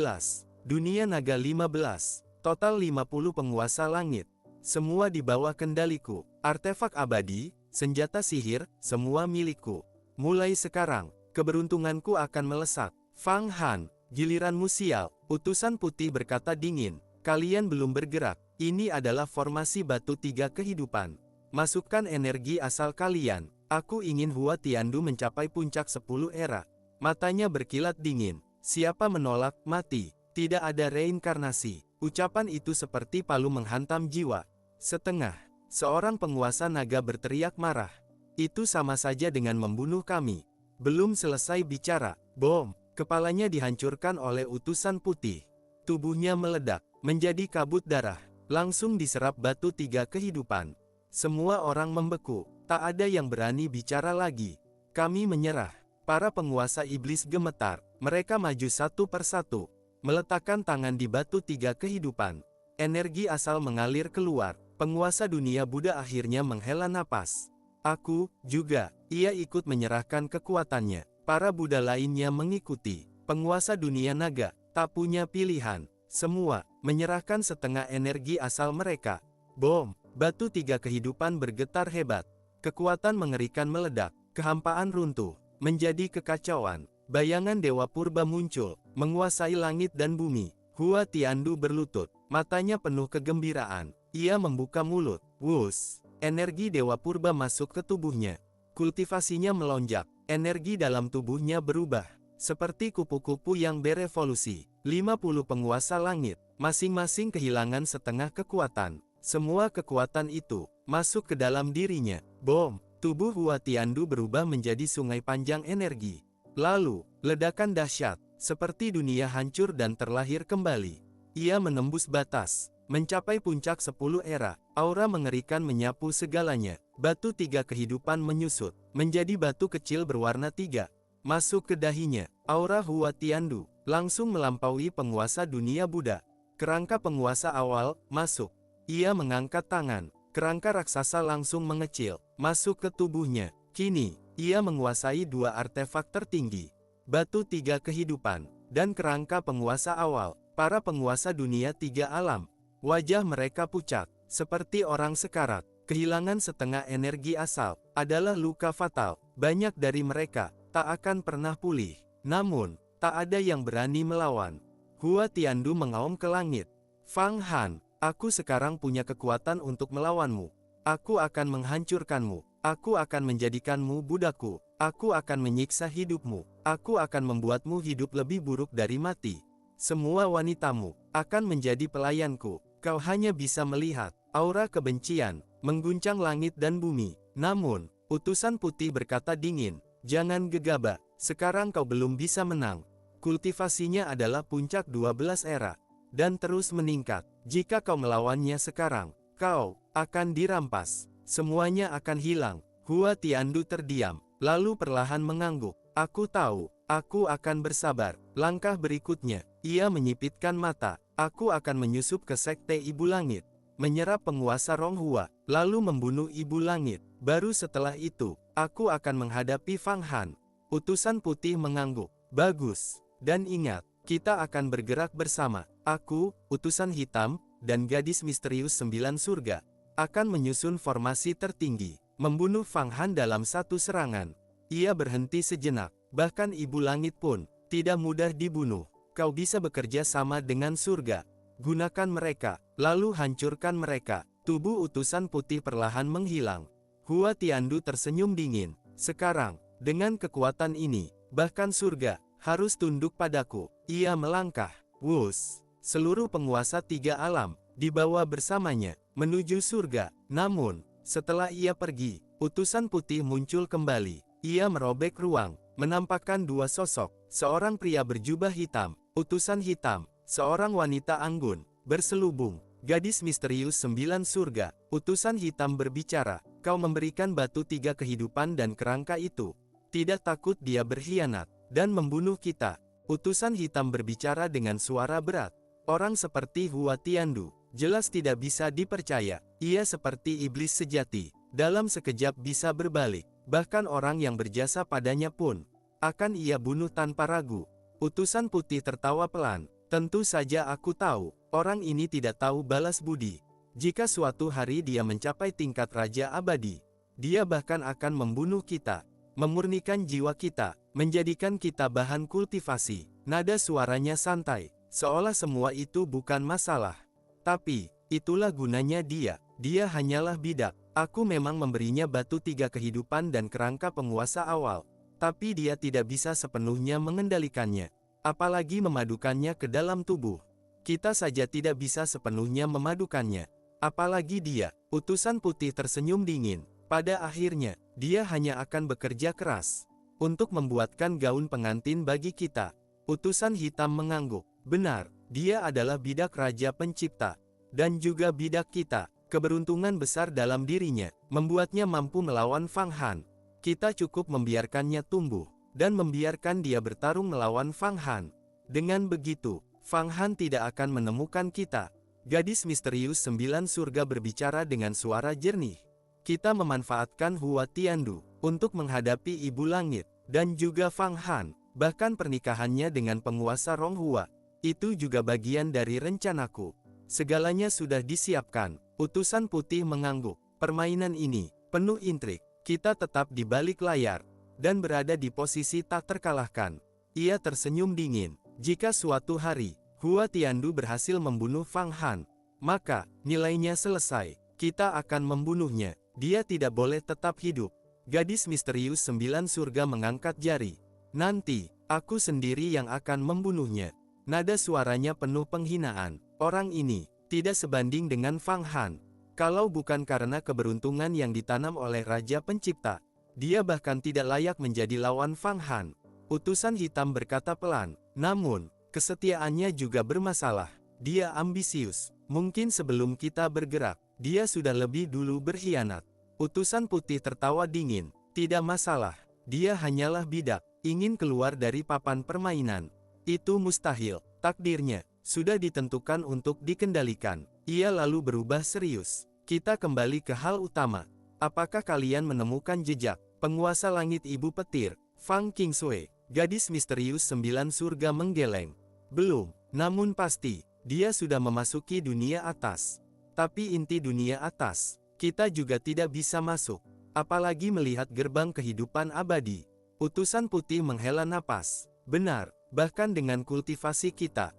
Speaker 1: Dunia naga 15. Total 50 penguasa langit. Semua di bawah kendaliku. Artefak abadi, senjata sihir, semua milikku. Mulai sekarang, keberuntunganku akan melesat. Fang Han, giliranmu sial. Utusan putih berkata dingin. Kalian belum bergerak. Ini adalah formasi batu tiga kehidupan. Masukkan energi asal kalian. Aku ingin Hua Tiandu mencapai puncak 10 era. Matanya berkilat dingin. Siapa menolak, mati. Tidak ada reinkarnasi. Ucapan itu seperti palu menghantam jiwa. Setengah. Seorang penguasa naga berteriak marah. Itu sama saja dengan membunuh kami. Belum selesai bicara. Bom. Kepalanya dihancurkan oleh utusan putih. Tubuhnya meledak. Menjadi kabut darah. Langsung diserap batu tiga kehidupan. Semua orang membeku. Tak ada yang berani bicara lagi. Kami menyerah. Para penguasa iblis gemetar. Mereka maju satu persatu. Meletakkan tangan di batu tiga kehidupan. Energi asal mengalir keluar. Penguasa dunia Buddha akhirnya menghela napas. Aku juga. Ia ikut menyerahkan kekuatannya. Para Buddha lainnya mengikuti. Penguasa dunia naga tak punya pilihan. Semua menyerahkan setengah energi asal mereka. Bom. Batu tiga kehidupan bergetar hebat. Kekuatan mengerikan meledak. Kehampaan runtuh. Menjadi kekacauan. Bayangan Dewa Purba muncul. Menguasai langit dan bumi. Hua Tiandu berlutut. Matanya penuh kegembiraan. Ia membuka mulut. Wus. Energi Dewa Purba masuk ke tubuhnya. Kultivasinya melonjak. Energi dalam tubuhnya berubah. Seperti kupu-kupu yang berevolusi. 50 penguasa langit. Masing-masing kehilangan setengah kekuatan. Semua kekuatan itu masuk ke dalam dirinya. Bom. Tubuh Hua Tiandu berubah menjadi sungai panjang energi. Lalu, ledakan dahsyat. Seperti dunia hancur dan terlahir kembali. Ia menembus batas. Mencapai puncak 10 era. Aura mengerikan menyapu segalanya. Batu tiga kehidupan menyusut. Menjadi batu kecil berwarna tiga. Masuk ke dahinya. Aura Hua Tiandu langsung melampaui penguasa dunia Buddha. Kerangka penguasa awal masuk. Ia mengangkat tangan. Kerangka raksasa langsung mengecil. Masuk ke tubuhnya. Kini, ia menguasai dua artefak tertinggi. Batu tiga kehidupan. Dan kerangka penguasa awal. Para penguasa dunia tiga alam. Wajah mereka pucat. Seperti orang sekarat. Kehilangan setengah energi asal. Adalah luka fatal. Banyak dari mereka tak akan pernah pulih. Namun, tak ada yang berani melawan. Hua Tiandu mengaum ke langit. Fang Han. Aku sekarang punya kekuatan untuk melawanmu. Aku akan menghancurkanmu. Aku akan menjadikanmu budaku. Aku akan menyiksa hidupmu. Aku akan membuatmu hidup lebih buruk dari mati. Semua wanitamu akan menjadi pelayanku. Kau hanya bisa melihat. Aura kebencian mengguncang langit dan bumi. Namun, utusan putih berkata dingin. Jangan gegabah. Sekarang kau belum bisa menang. Kultivasinya adalah puncak 12 era. Dan terus meningkat. Jika kau melawannya sekarang, kau akan dirampas. Semuanya akan hilang. Hua Tiandu terdiam, lalu perlahan mengangguk. Aku tahu, aku akan bersabar. Langkah berikutnya, ia menyipitkan mata. Aku akan menyusup ke sekte Ibu Langit. Menyerap penguasa Rong Hua, lalu membunuh Ibu Langit. Baru setelah itu, aku akan menghadapi Fang Han. Utusan putih mengangguk. Bagus. Dan ingat, kita akan bergerak bersama. Aku, utusan hitam, dan gadis misterius 9 surga, akan menyusun formasi tertinggi, membunuh Fang Han dalam satu serangan. Ia berhenti sejenak, bahkan Ibu Langit pun tidak mudah dibunuh. Kau bisa bekerja sama dengan surga. Gunakan mereka, lalu hancurkan mereka. Tubuh utusan putih perlahan menghilang. Hua Tiandu tersenyum dingin. Sekarang, dengan kekuatan ini, bahkan surga harus tunduk padaku. Ia melangkah. Wus. Seluruh penguasa tiga alam dibawa bersamanya menuju surga. Namun, setelah ia pergi, utusan putih muncul kembali. Ia merobek ruang, menampakkan dua sosok. Seorang pria berjubah hitam, utusan hitam. Seorang wanita anggun, berselubung. Gadis misterius 9 surga, utusan hitam berbicara. Kau memberikan batu tiga kehidupan dan kerangka itu. Tidak takut dia berkhianat dan membunuh kita. Utusan hitam berbicara dengan suara berat. Orang seperti Hua Tiandu jelas tidak bisa dipercaya. Ia seperti iblis sejati. Dalam sekejap bisa berbalik. Bahkan orang yang berjasa padanya pun akan ia bunuh tanpa ragu. Utusan putih tertawa pelan. Tentu saja aku tahu, orang ini tidak tahu balas budi. Jika suatu hari dia mencapai tingkat Raja Abadi, dia bahkan akan membunuh kita, memurnikan jiwa kita, menjadikan kita bahan kultivasi. Nada suaranya santai, seolah semua itu bukan masalah. Tapi, itulah gunanya dia. Dia hanyalah bidak. Aku memang memberinya batu 3 kehidupan dan kerangka penguasa awal. Tapi dia tidak bisa sepenuhnya mengendalikannya. Apalagi memadukannya ke dalam tubuh. Kita saja tidak bisa sepenuhnya memadukannya. Apalagi dia. Utusan putih tersenyum dingin. Pada akhirnya, dia hanya akan bekerja keras untuk membuatkan gaun pengantin bagi kita. Utusan hitam mengangguk. Benar, dia adalah bidak Raja Pencipta. Dan juga bidak kita. Keberuntungan besar dalam dirinya, membuatnya mampu melawan Fang Han. Kita cukup membiarkannya tumbuh, dan membiarkan dia bertarung melawan Fang Han. Dengan begitu, Fang Han tidak akan menemukan kita. Gadis misterius 9 surga berbicara dengan suara jernih. Kita memanfaatkan Hua Tiandu untuk menghadapi Ibu Langit, dan juga Fang Han. Bahkan pernikahannya dengan penguasa Rong Hua. Itu juga bagian dari rencanaku. Segalanya sudah disiapkan. Utusan putih mengangguk. Permainan ini penuh intrik. Kita tetap di balik layar, dan berada di posisi tak terkalahkan. Ia tersenyum dingin. Jika suatu hari, Hua Tiandu berhasil membunuh Fang Han, maka, nilainya selesai. Kita akan membunuhnya. Dia tidak boleh tetap hidup. Gadis misterius 9 surga mengangkat jari. Nanti, aku sendiri yang akan membunuhnya. Nada suaranya penuh penghinaan. Orang ini tidak sebanding dengan Fang Han. Kalau bukan karena keberuntungan yang ditanam oleh Raja Pencipta, dia bahkan tidak layak menjadi lawan Fang Han. Utusan hitam berkata pelan, namun, kesetiaannya juga bermasalah. Dia ambisius. Mungkin sebelum kita bergerak, dia sudah lebih dulu berkhianat. Utusan putih tertawa dingin. Tidak masalah. Dia hanyalah bidak, ingin keluar dari papan permainan. Itu mustahil. Takdirnya sudah ditentukan untuk dikendalikan. Ia lalu berubah serius. Kita kembali ke hal utama. Apakah kalian menemukan jejak penguasa langit Ibu Petir, Fang Qingshui? Gadis misterius 9 surga menggeleng. Belum, namun pasti, dia sudah memasuki dunia atas. Tapi inti dunia atas, kita juga tidak bisa masuk. Apalagi melihat gerbang kehidupan abadi. Utusan putih menghela napas. Benar, bahkan dengan kultivasi kita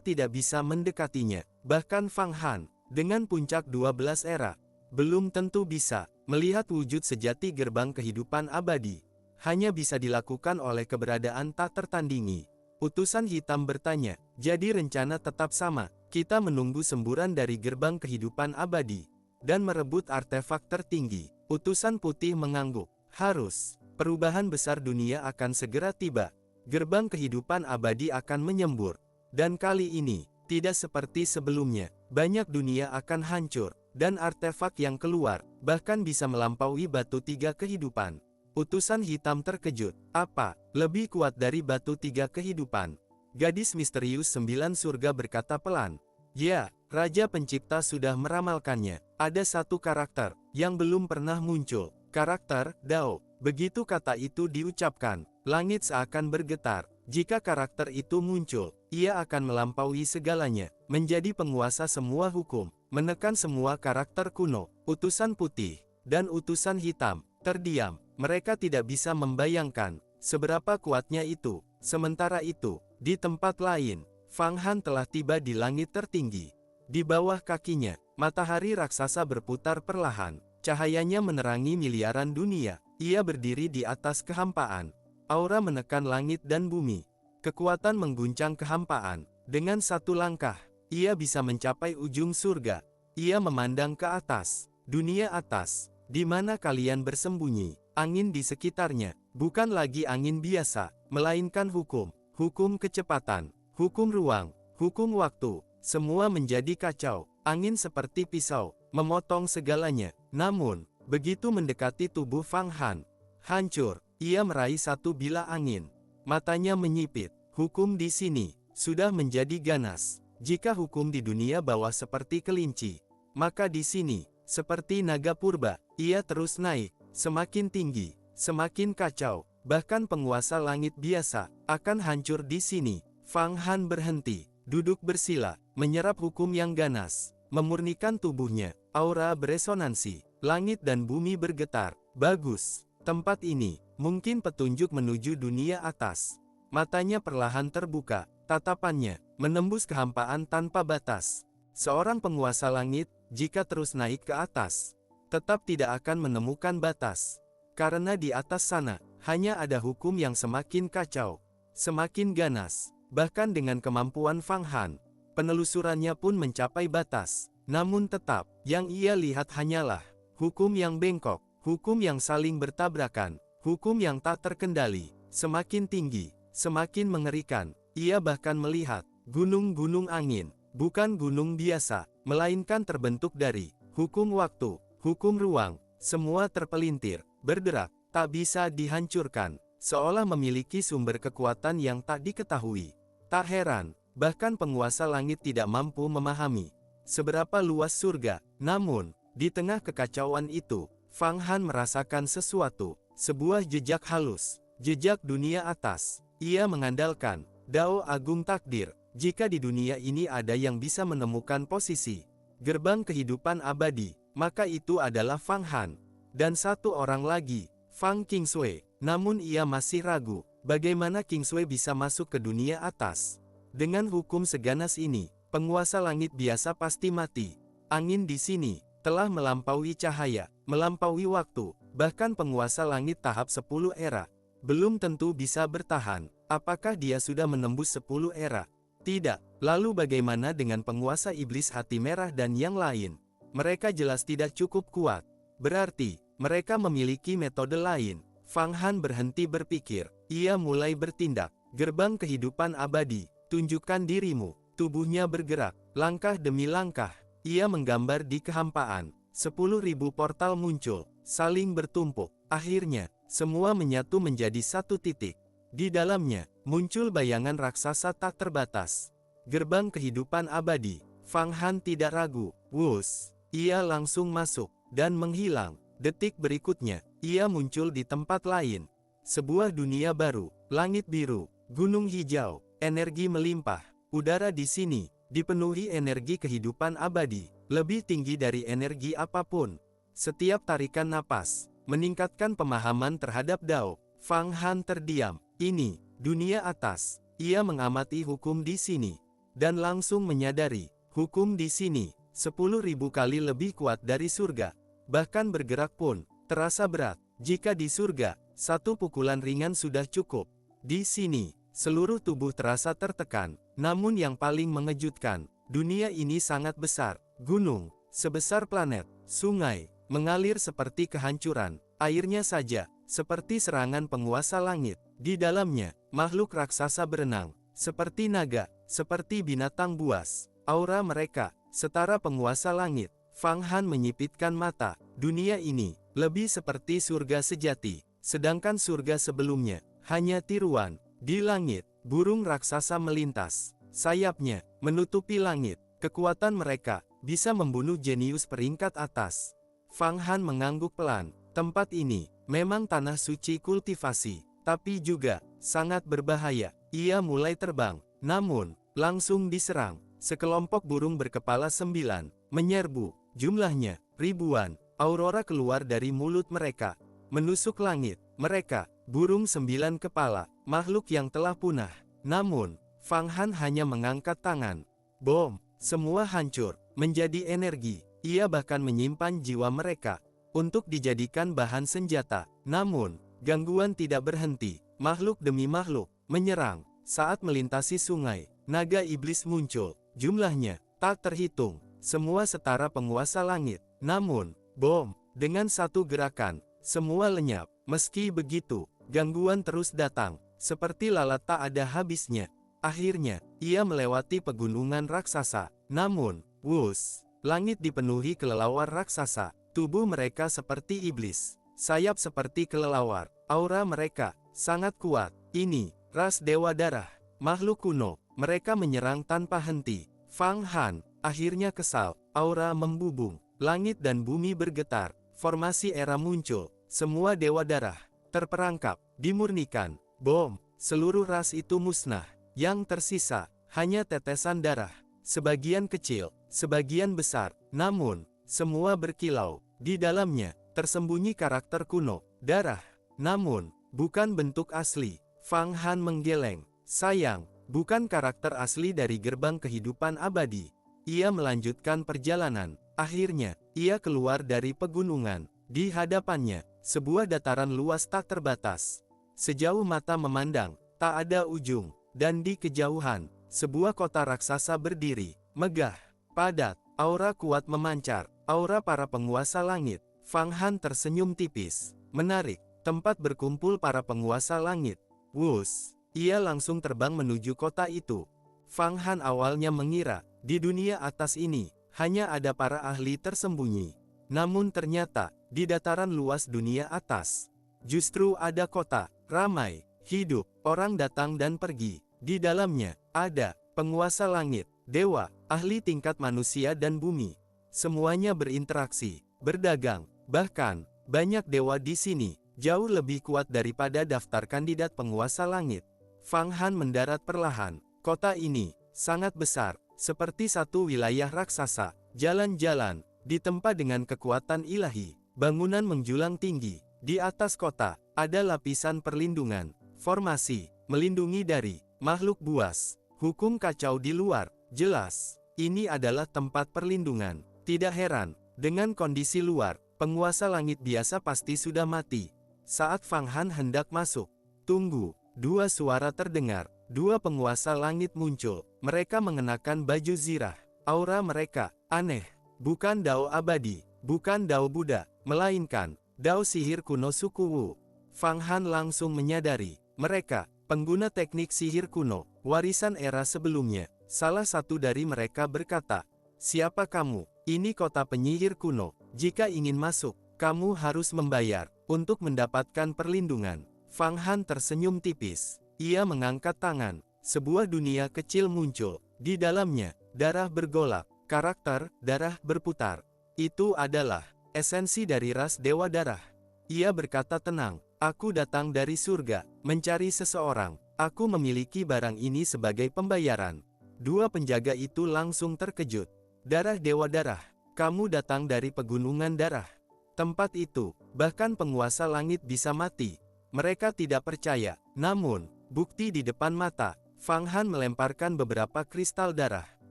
Speaker 1: tidak bisa mendekatinya. Bahkan Fang Han, dengan puncak 12 era, belum tentu bisa melihat wujud sejati gerbang kehidupan abadi. Hanya bisa dilakukan oleh keberadaan tak tertandingi. Utusan hitam bertanya, jadi rencana tetap sama, kita menunggu semburan dari gerbang kehidupan abadi, dan merebut artefak tertinggi. Utusan putih mengangguk, harus, perubahan besar dunia akan segera tiba. Gerbang kehidupan abadi akan menyembur. Dan kali ini, tidak seperti sebelumnya, banyak dunia akan hancur, dan artefak yang keluar, bahkan bisa melampaui batu 3 kehidupan. Utusan hitam terkejut, apa, lebih kuat dari batu 3 kehidupan? Gadis misterius 9 surga berkata pelan, ya, Raja Pencipta sudah meramalkannya. Ada satu karakter, yang belum pernah muncul, karakter, Dao. Begitu kata itu diucapkan, langit seakan bergetar. Jika karakter itu muncul, ia akan melampaui segalanya, menjadi penguasa semua hukum, menekan semua karakter kuno. Utusan putih dan utusan hitam terdiam. Mereka tidak bisa membayangkan seberapa kuatnya itu. Sementara itu, di tempat lain, Fang Han telah tiba di langit tertinggi. Di bawah kakinya, matahari raksasa berputar perlahan. Cahayanya menerangi miliaran dunia. Ia berdiri di atas kehampaan. Aura menekan langit dan bumi. Kekuatan mengguncang kehampaan. Dengan satu langkah, ia bisa mencapai ujung surga. Ia memandang ke atas. Dunia atas. Di mana kalian bersembunyi? Angin di sekitarnya. Bukan lagi angin biasa. Melainkan hukum. Hukum kecepatan. Hukum ruang. Hukum waktu. Semua menjadi kacau. Angin seperti pisau. Memotong segalanya. Namun, begitu mendekati tubuh Fang Han, hancur. Ia meraih satu bilah angin. Matanya menyipit. Hukum di sini sudah menjadi ganas. Jika hukum di dunia bawah seperti kelinci, maka di sini, seperti naga purba, ia terus naik, semakin tinggi, semakin kacau. Bahkan penguasa langit biasa akan hancur di sini. Fang Han berhenti, duduk bersila, menyerap hukum yang ganas, memurnikan tubuhnya. Aura beresonansi, langit dan bumi bergetar. Bagus, tempat ini mungkin petunjuk menuju dunia atas. Matanya perlahan terbuka, tatapannya menembus kehampaan tanpa batas. Seorang penguasa langit, jika terus naik ke atas, tetap tidak akan menemukan batas. Karena di atas sana, hanya ada hukum yang semakin kacau, semakin ganas. Bahkan dengan kemampuan Fang Han, penelusurannya pun mencapai batas. Namun tetap, yang ia lihat hanyalah hukum yang bengkok, hukum yang saling bertabrakan, hukum yang tak terkendali. Semakin tinggi, semakin mengerikan. Ia bahkan melihat gunung-gunung angin, bukan gunung biasa, melainkan terbentuk dari hukum waktu, hukum ruang. Semua terpelintir, bergerak, tak bisa dihancurkan, seolah memiliki sumber kekuatan yang tak diketahui. Tak heran, bahkan penguasa langit tidak mampu memahami seberapa luas surga. Namun, di tengah kekacauan itu, Fang Han merasakan sesuatu, sebuah jejak halus, jejak dunia atas. Ia mengandalkan Dao Agung Takdir. Jika di dunia ini ada yang bisa menemukan posisi gerbang kehidupan abadi, maka itu adalah Fang Han. Dan satu orang lagi, Fang Qingshui. Namun ia masih ragu, bagaimana Qingshui bisa masuk ke dunia atas. Dengan hukum seganas ini, penguasa langit biasa pasti mati. Angin di sini telah melampaui cahaya, melampaui waktu. Bahkan penguasa langit tahap 10 era belum tentu bisa bertahan. Apakah dia sudah menembus 10 era? Tidak. Lalu bagaimana dengan penguasa iblis hati merah dan yang lain? Mereka jelas tidak cukup kuat. Berarti mereka memiliki metode lain. Fang Han berhenti berpikir. Ia mulai bertindak. Gerbang kehidupan abadi, tunjukkan dirimu. Tubuhnya bergerak, langkah demi langkah. Ia menggambar di kehampaan. 10.000 portal muncul, saling bertumpuk. Akhirnya, semua menyatu menjadi satu titik. Di dalamnya, muncul bayangan raksasa tak terbatas. Gerbang kehidupan abadi. Fang Han tidak ragu. Wus! Ia langsung masuk, dan menghilang. Detik berikutnya, ia muncul di tempat lain. Sebuah dunia baru, langit biru, gunung hijau, energi melimpah. Udara di sini dipenuhi energi kehidupan abadi, lebih tinggi dari energi apapun. Setiap tarikan napas meningkatkan pemahaman terhadap Dao. Fang Han terdiam. Ini dunia atas. Ia mengamati hukum di sini dan langsung menyadari hukum di sini 10.000 kali lebih kuat dari surga. Bahkan bergerak pun terasa berat. Jika di surga, satu pukulan ringan sudah cukup. Di sini, seluruh tubuh terasa tertekan. Namun yang paling mengejutkan, dunia ini sangat besar. Gunung, sebesar planet, sungai, mengalir seperti kehancuran. Airnya saja, seperti serangan penguasa langit. Di dalamnya, makhluk raksasa berenang, seperti naga, seperti binatang buas. Aura mereka, setara penguasa langit. Fang Han menyipitkan mata. Dunia ini lebih seperti surga sejati, sedangkan surga sebelumnya hanya tiruan. Di langit, burung raksasa melintas. Sayapnya menutupi langit. Kekuatan mereka bisa membunuh jenius peringkat atas. Fang Han mengangguk pelan. Tempat ini memang tanah suci kultivasi, tapi juga sangat berbahaya. Ia mulai terbang, namun langsung diserang. Sekelompok burung berkepala 9 menyerbu. Jumlahnya ribuan. Aurora keluar dari mulut mereka, menusuk langit. Mereka, burung 9 kepala, makhluk yang telah punah. Namun, Fang Han hanya mengangkat tangan. Bom, semua hancur, menjadi energi. Ia bahkan menyimpan jiwa mereka untuk dijadikan bahan senjata. Namun, gangguan tidak berhenti. Makhluk demi makhluk menyerang. Saat melintasi sungai, naga iblis muncul. Jumlahnya tak terhitung. Semua setara penguasa langit. Namun, bom, dengan satu gerakan, semua lenyap. Meski begitu, gangguan terus datang, seperti lalat tak ada habisnya. Akhirnya, ia melewati pegunungan raksasa. Namun, wus, langit dipenuhi kelelawar raksasa. Tubuh mereka seperti iblis, sayap seperti kelelawar. Aura mereka sangat kuat. Ini ras dewa darah, makhluk kuno. Mereka menyerang tanpa henti. Fang Han akhirnya kesal. Aura membubung. Langit dan bumi bergetar. Formasi era muncul. Semua dewa darah terperangkap, dimurnikan, bom, seluruh ras itu musnah. Yang tersisa, hanya tetesan darah. Sebagian kecil, sebagian besar, namun, semua berkilau. Di dalamnya, tersembunyi karakter kuno, darah. Namun, bukan bentuk asli. Fang Han menggeleng. Sayang, bukan karakter asli dari gerbang kehidupan abadi. Ia melanjutkan perjalanan. Akhirnya, ia keluar dari pegunungan. Di hadapannya, sebuah dataran luas tak terbatas. Sejauh mata memandang, tak ada ujung. Dan di kejauhan, sebuah kota raksasa berdiri, megah, padat, aura kuat memancar, aura para penguasa langit. Fang Han tersenyum tipis, menarik, tempat berkumpul para penguasa langit. Wus, ia langsung terbang menuju kota itu. Fang Han awalnya mengira, di dunia atas ini, hanya ada para ahli tersembunyi. Namun ternyata, di dataran luas dunia atas, justru ada kota, ramai, hidup, orang datang dan pergi. Di dalamnya, ada penguasa langit, dewa, ahli tingkat manusia dan bumi. Semuanya berinteraksi, berdagang, bahkan, banyak dewa di sini, jauh lebih kuat daripada daftar kandidat penguasa langit. Fang Han mendarat perlahan. Kota ini, sangat besar, seperti satu wilayah raksasa. Jalan-jalan, ditempa dengan kekuatan ilahi. Bangunan menjulang tinggi. Di atas kota, ada lapisan perlindungan. Formasi, melindungi dari makhluk buas. Hukum kacau di luar, jelas. Ini adalah tempat perlindungan. Tidak heran, dengan kondisi luar, penguasa langit biasa pasti sudah mati. Saat Fang Han hendak masuk, tunggu, dua suara terdengar. Dua penguasa langit muncul. Mereka mengenakan baju zirah. Aura mereka aneh. Bukan dao abadi, bukan dao Buddha, melainkan dao sihir kuno suku Wu. Fang Han langsung menyadari, mereka pengguna teknik sihir kuno, warisan era sebelumnya. Salah satu dari mereka berkata, "Siapa kamu? Ini kota penyihir kuno. Jika ingin masuk, kamu harus membayar untuk mendapatkan perlindungan." Fang Han tersenyum tipis. Ia mengangkat tangan. Sebuah dunia kecil muncul. Di dalamnya, darah bergolak. Karakter, darah berputar. Itu adalah esensi dari ras Dewa Darah. Ia berkata tenang, "Aku datang dari surga, mencari seseorang. Aku memiliki barang ini sebagai pembayaran." Dua penjaga itu langsung terkejut. "Darah Dewa Darah, kamu datang dari pegunungan darah. Tempat itu, bahkan penguasa langit bisa mati." Mereka tidak percaya, namun, bukti di depan mata. Fang Han melemparkan beberapa kristal darah.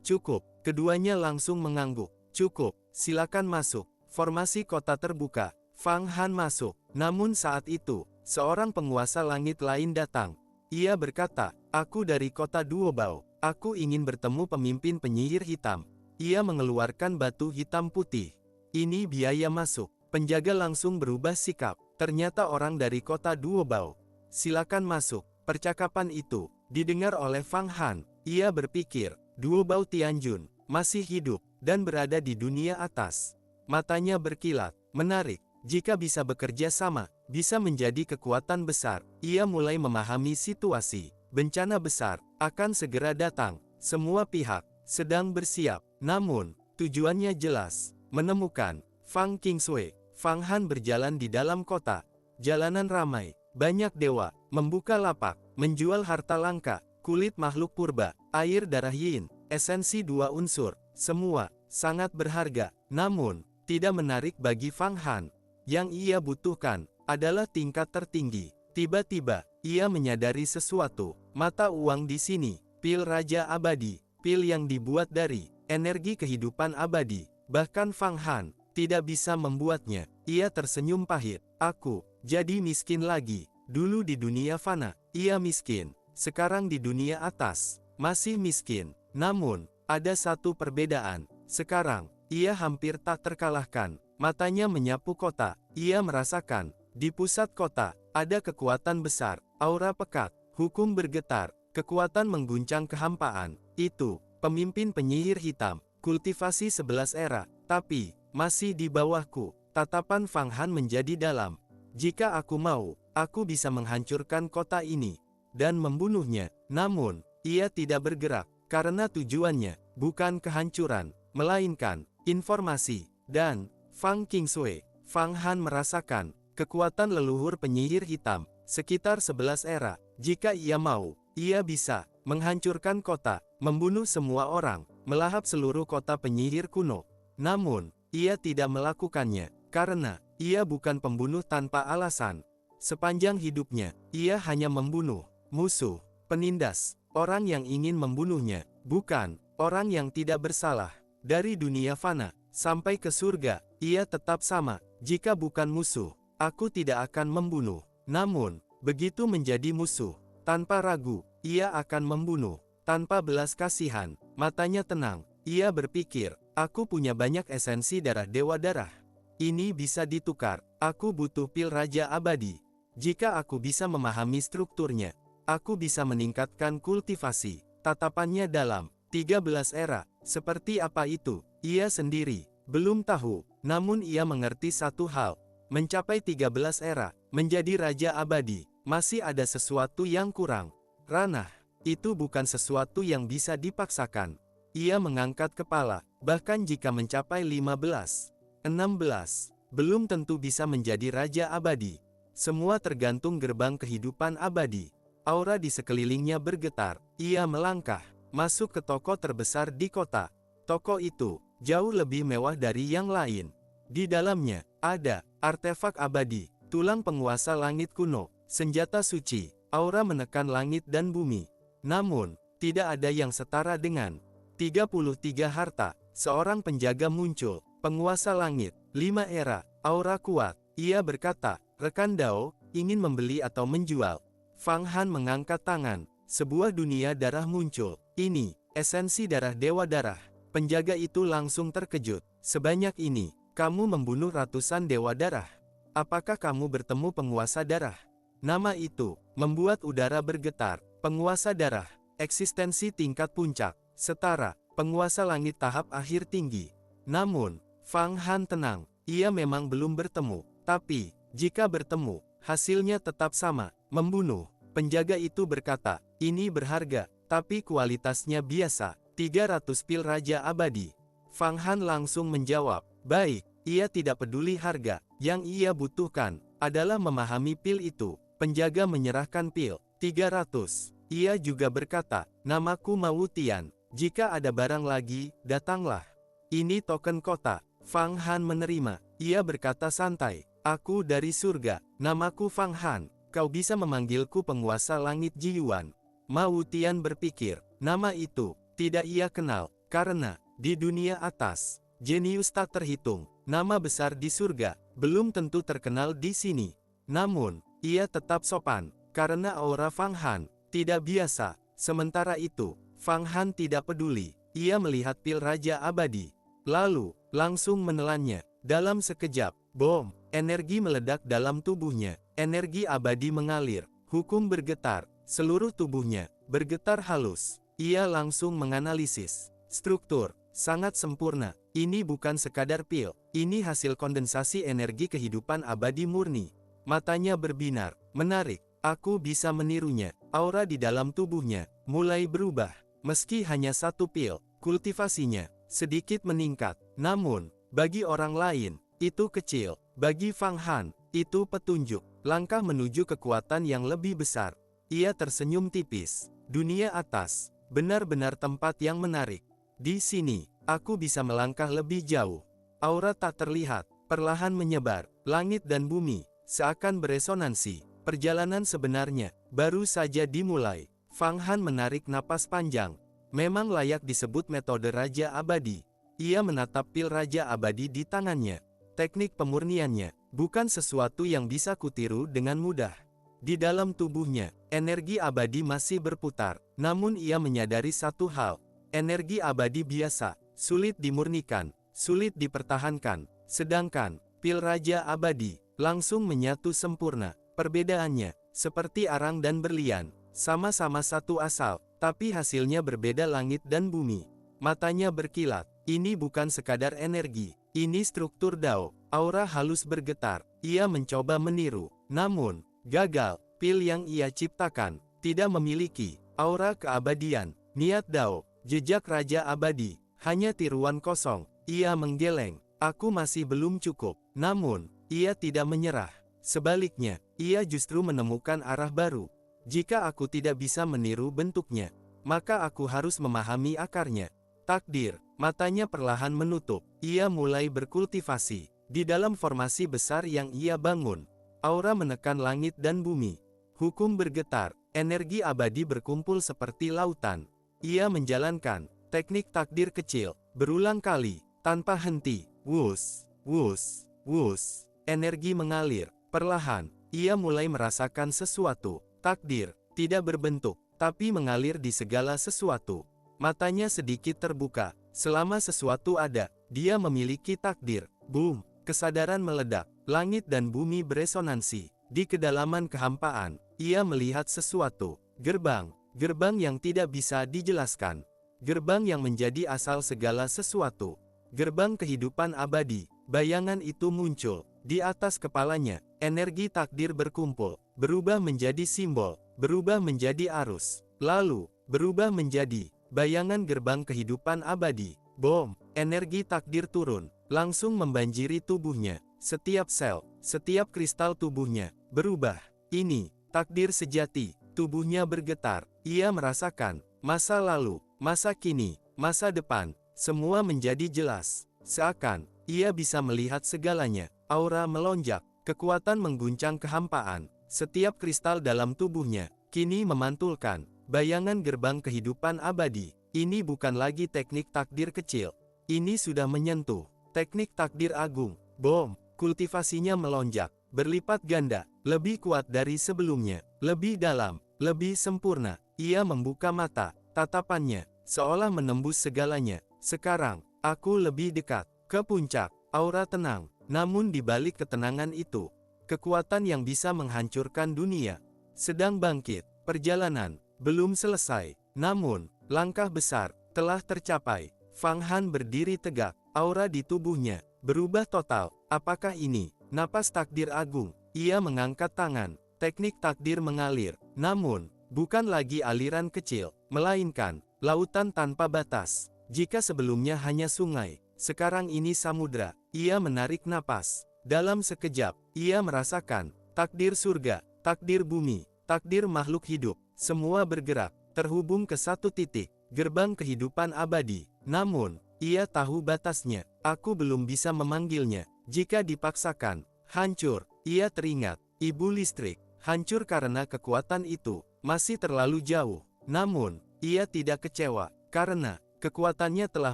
Speaker 1: "Cukup." Keduanya langsung mengangguk. "Cukup, silakan masuk." Formasi kota terbuka. Fang Han masuk. Namun saat itu, seorang penguasa langit lain datang. Ia berkata, "Aku dari kota Duobao. Aku ingin bertemu pemimpin penyihir hitam." Ia mengeluarkan batu hitam putih. "Ini biaya masuk." Penjaga langsung berubah sikap. Ternyata orang dari kota Duobao. "Silakan masuk." Percakapan itu didengar oleh Fang Han. Ia berpikir, Duobao Tianjun masih hidup, dan berada di dunia atas. Matanya berkilat, menarik, jika bisa bekerja sama, bisa menjadi kekuatan besar. Ia mulai memahami situasi, bencana besar, akan segera datang. Semua pihak, sedang bersiap, namun, tujuannya jelas, menemukan, Fang Qingsui. Fang Han berjalan di dalam kota. Jalanan ramai, banyak dewa, membuka lapak, menjual harta langka, kulit makhluk purba, air darah yin, esensi dua unsur, semua sangat berharga, namun tidak menarik bagi Fang Han. Yang ia butuhkan adalah tingkat tertinggi. Tiba-tiba, ia menyadari sesuatu. Mata uang di sini, pil raja abadi, pil yang dibuat dari energi kehidupan abadi. Bahkan Fang Han tidak bisa membuatnya. Ia tersenyum pahit. "Aku jadi miskin lagi. Dulu di dunia fana, ia miskin. Sekarang di dunia atas, masih miskin. Namun, ada satu perbedaan. Sekarang, ia hampir tak terkalahkan." Matanya menyapu kota. Ia merasakan, di pusat kota, ada kekuatan besar, aura pekat, hukum bergetar, kekuatan mengguncang kehampaan. Itu, pemimpin penyihir hitam, kultivasi 11 era, tapi, masih di bawahku. Tatapan Fang Han menjadi dalam. "Jika aku mau, aku bisa menghancurkan kota ini dan membunuhnya." Namun, ia tidak bergerak, karena tujuannya bukan kehancuran, melainkan informasi. Dan Fang Qingsui, Fang Han merasakan Kekuatan leluhur penyihir hitam, sekitar 11 era. Jika ia mau, ia bisa menghancurkan kota, membunuh semua orang, melahap seluruh kota penyihir kuno. Namun, ia tidak melakukannya, karena ia bukan pembunuh tanpa alasan. Sepanjang hidupnya, ia hanya membunuh musuh, penindas, orang yang ingin membunuhnya, bukan orang yang tidak bersalah. Dari dunia fana sampai ke surga, ia tetap sama. Jika bukan musuh, aku tidak akan membunuh. Namun, begitu menjadi musuh, tanpa ragu, ia akan membunuh. Tanpa belas kasihan, matanya tenang. Ia berpikir, aku punya banyak esensi darah Dewa Darah. Ini bisa ditukar. Aku butuh pil Raja Abadi. Jika aku bisa memahami strukturnya, aku bisa meningkatkan kultivasi. Tatapannya dalam 13 era. Seperti apa itu? Ia sendiri belum tahu, namun ia mengerti satu hal. Mencapai 13 era, menjadi Raja Abadi, masih ada sesuatu yang kurang. Ranah, itu bukan sesuatu yang bisa dipaksakan. Ia mengangkat kepala, bahkan jika mencapai 15, 16, belum tentu bisa menjadi Raja Abadi. Semua tergantung gerbang kehidupan abadi. Aura di sekelilingnya bergetar. Ia melangkah masuk ke toko terbesar di kota. Toko itu jauh lebih mewah dari yang lain. Di dalamnya ada artefak abadi, tulang penguasa langit kuno, senjata suci, aura menekan langit dan bumi. Namun, tidak ada yang setara dengan 33 harta. Seorang penjaga muncul, penguasa langit, 5 era, aura kuat. Ia berkata, rekan Dao, ingin membeli atau menjual? Fang Han mengangkat tangan. Sebuah dunia darah muncul. Ini esensi darah Dewa Darah. Penjaga itu langsung terkejut. Sebanyak ini, kamu membunuh ratusan Dewa Darah. Apakah kamu bertemu penguasa darah? Nama itu membuat udara bergetar. Penguasa darah, eksistensi tingkat puncak, setara penguasa langit tahap akhir tinggi. Namun, Fang Han tenang. Ia memang belum bertemu, tapi jika bertemu, hasilnya tetap sama, membunuh. Penjaga itu berkata, ini berharga, tapi kualitasnya biasa. 300 pil Raja Abadi. Fang Han langsung menjawab, baik, ia tidak peduli harga. Yang ia butuhkan adalah memahami pil itu. Penjaga menyerahkan pil, 300. Ia juga berkata, namaku Mao Tian. Jika ada barang lagi, datanglah. Ini token kota. Fang Han menerima. Ia berkata santai, aku dari surga. Namaku Fang Han. Kau bisa memanggilku penguasa langit Jiyuan. Mao Tian berpikir, nama itu tidak ia kenal, karena di dunia atas, jenius tak terhitung. Nama besar di surga belum tentu terkenal di sini. Namun, ia tetap sopan, karena aura Fang Han tidak biasa. Sementara itu, Fang Han tidak peduli. Ia melihat pil Raja Abadi, lalu langsung menelannya. Dalam sekejap, bom, energi meledak dalam tubuhnya. Energi abadi mengalir, hukum bergetar, seluruh tubuhnya bergetar halus. Ia langsung menganalisis struktur, sangat sempurna. Ini bukan sekadar pil, ini hasil kondensasi energi kehidupan abadi murni. Matanya berbinar, menarik, aku bisa menirunya. Aura di dalam tubuhnya mulai berubah. Meski hanya satu pil, kultivasinya sedikit meningkat. Namun, bagi orang lain, itu kecil. Bagi Fang Han, itu petunjuk. Langkah menuju kekuatan yang lebih besar. Ia tersenyum tipis. Dunia atas benar-benar tempat yang menarik. Di sini, aku bisa melangkah lebih jauh. Aura tak terlihat, perlahan menyebar. Langit dan bumi seakan beresonansi. Perjalanan sebenarnya baru saja dimulai. Fang Han menarik napas panjang. Memang layak disebut metode Raja Abadi. Ia menatap pil Raja Abadi di tangannya. Teknik pemurniannya bukan sesuatu yang bisa kutiru dengan mudah. Di dalam tubuhnya, energi abadi masih berputar. Namun ia menyadari satu hal. Energi abadi biasa, sulit dimurnikan, sulit dipertahankan. Sedangkan, pil Raja Abadi, langsung menyatu sempurna. Perbedaannya, seperti arang dan berlian. Sama-sama satu asal, tapi hasilnya berbeda langit dan bumi. Matanya berkilat. Ini bukan sekadar energi. Ini struktur Dao. Aura halus bergetar. Ia mencoba meniru. Namun, gagal. Pil yang ia ciptakan tidak memiliki aura keabadian. Niat Dao, jejak Raja Abadi, hanya tiruan kosong. Ia menggeleng. Aku masih belum cukup. Namun, ia tidak menyerah. Sebaliknya, ia justru menemukan arah baru. Jika aku tidak bisa meniru bentuknya, maka aku harus memahami akarnya. Takdir, matanya perlahan menutup. Ia mulai berkultivasi. Di dalam formasi besar yang ia bangun, aura menekan langit dan bumi. Hukum bergetar, energi abadi berkumpul seperti lautan. Ia menjalankan teknik takdir kecil, berulang kali, tanpa henti. Wus, wus, wus. Energi mengalir. Perlahan, ia mulai merasakan sesuatu. Takdir, tidak berbentuk, tapi mengalir di segala sesuatu. Matanya sedikit terbuka. Selama sesuatu ada, dia memiliki takdir. Boom, kesadaran meledak. Langit dan bumi beresonansi. Di kedalaman kehampaan, ia melihat sesuatu. Gerbang, gerbang yang tidak bisa dijelaskan. Gerbang yang menjadi asal segala sesuatu. Gerbang kehidupan abadi. Bayangan itu muncul. Di atas kepalanya, energi takdir berkumpul, berubah menjadi simbol, berubah menjadi arus, lalu, berubah menjadi bayangan gerbang kehidupan abadi. Bom, energi takdir turun, langsung membanjiri tubuhnya. Setiap sel, setiap kristal tubuhnya, berubah. Ini, takdir sejati. Tubuhnya bergetar, ia merasakan, masa lalu, masa kini, masa depan, semua menjadi jelas. Seakan, ia bisa melihat segalanya. Aura melonjak, kekuatan mengguncang kehampaan. Setiap kristal dalam tubuhnya, kini memantulkan bayangan gerbang kehidupan abadi. Ini bukan lagi teknik takdir kecil. Ini sudah menyentuh teknik takdir agung. Bom, kultivasinya melonjak, berlipat ganda, lebih kuat dari sebelumnya, lebih dalam, lebih sempurna. Ia membuka mata, tatapannya, seolah menembus segalanya. Sekarang, aku lebih dekat ke puncak. Aura tenang. Namun di balik ketenangan itu, kekuatan yang bisa menghancurkan dunia sedang bangkit. Perjalanan belum selesai, namun langkah besar telah tercapai. Fang Han berdiri tegak, aura di tubuhnya berubah total. Apakah ini napas takdir agung? Ia mengangkat tangan, teknik takdir mengalir. Namun, bukan lagi aliran kecil, melainkan lautan tanpa batas. Jika sebelumnya hanya sungai, sekarang ini samudra. Ia menarik napas. Dalam sekejap, ia merasakan takdir surga, takdir bumi, takdir makhluk hidup. Semua bergerak, terhubung ke satu titik, gerbang kehidupan abadi. Namun, ia tahu batasnya. Aku belum bisa memanggilnya. Jika dipaksakan, hancur. Ia teringat, ibu listrik, hancur karena kekuatan itu masih terlalu jauh. Namun, ia tidak kecewa, karena kekuatannya telah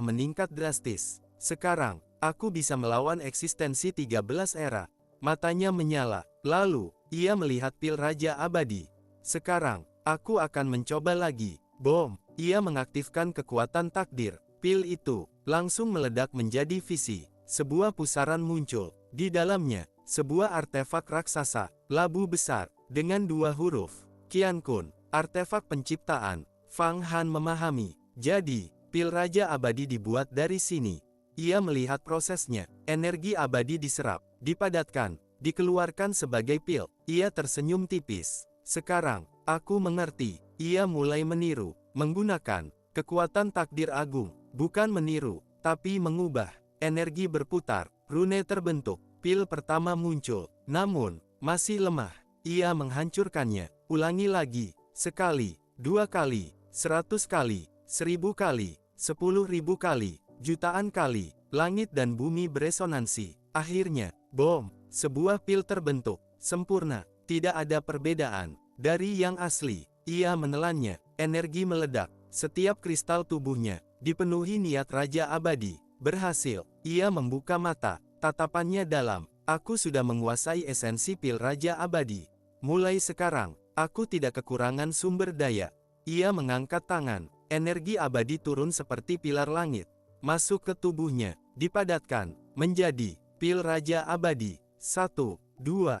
Speaker 1: meningkat drastis. Sekarang, aku bisa melawan eksistensi 13 era. Matanya menyala. Lalu, ia melihat pil Raja Abadi. Sekarang, aku akan mencoba lagi. Bom, ia mengaktifkan kekuatan takdir. Pil itu langsung meledak menjadi visi. Sebuah pusaran muncul. Di dalamnya, sebuah artefak raksasa, labu besar, dengan 2 huruf. Qiankun, artefak penciptaan. Fang Han memahami. Jadi, pil Raja Abadi dibuat dari sini. Ia melihat prosesnya, energi abadi diserap, dipadatkan, dikeluarkan sebagai pil. Ia tersenyum tipis. Sekarang, aku mengerti. Ia mulai meniru, menggunakan kekuatan takdir agung. Bukan meniru, tapi mengubah. Energi berputar, rune terbentuk, pil pertama muncul. Namun, masih lemah. Ia menghancurkannya. Ulangi lagi, sekali, 2 kali, 100 kali, 1000 kali, 10.000 kali. Jutaan kali, langit dan bumi beresonansi. Akhirnya, bom, sebuah pil terbentuk, sempurna, tidak ada perbedaan dari yang asli. Ia menelannya, energi meledak, setiap kristal tubuhnya dipenuhi niat Raja Abadi. Berhasil, ia membuka mata, tatapannya dalam. Aku sudah menguasai esensi pil Raja Abadi. Mulai sekarang, aku tidak kekurangan sumber daya. Ia mengangkat tangan, energi abadi turun seperti pilar langit. Masuk ke tubuhnya, dipadatkan, menjadi pil Raja Abadi. 1, 2, 10,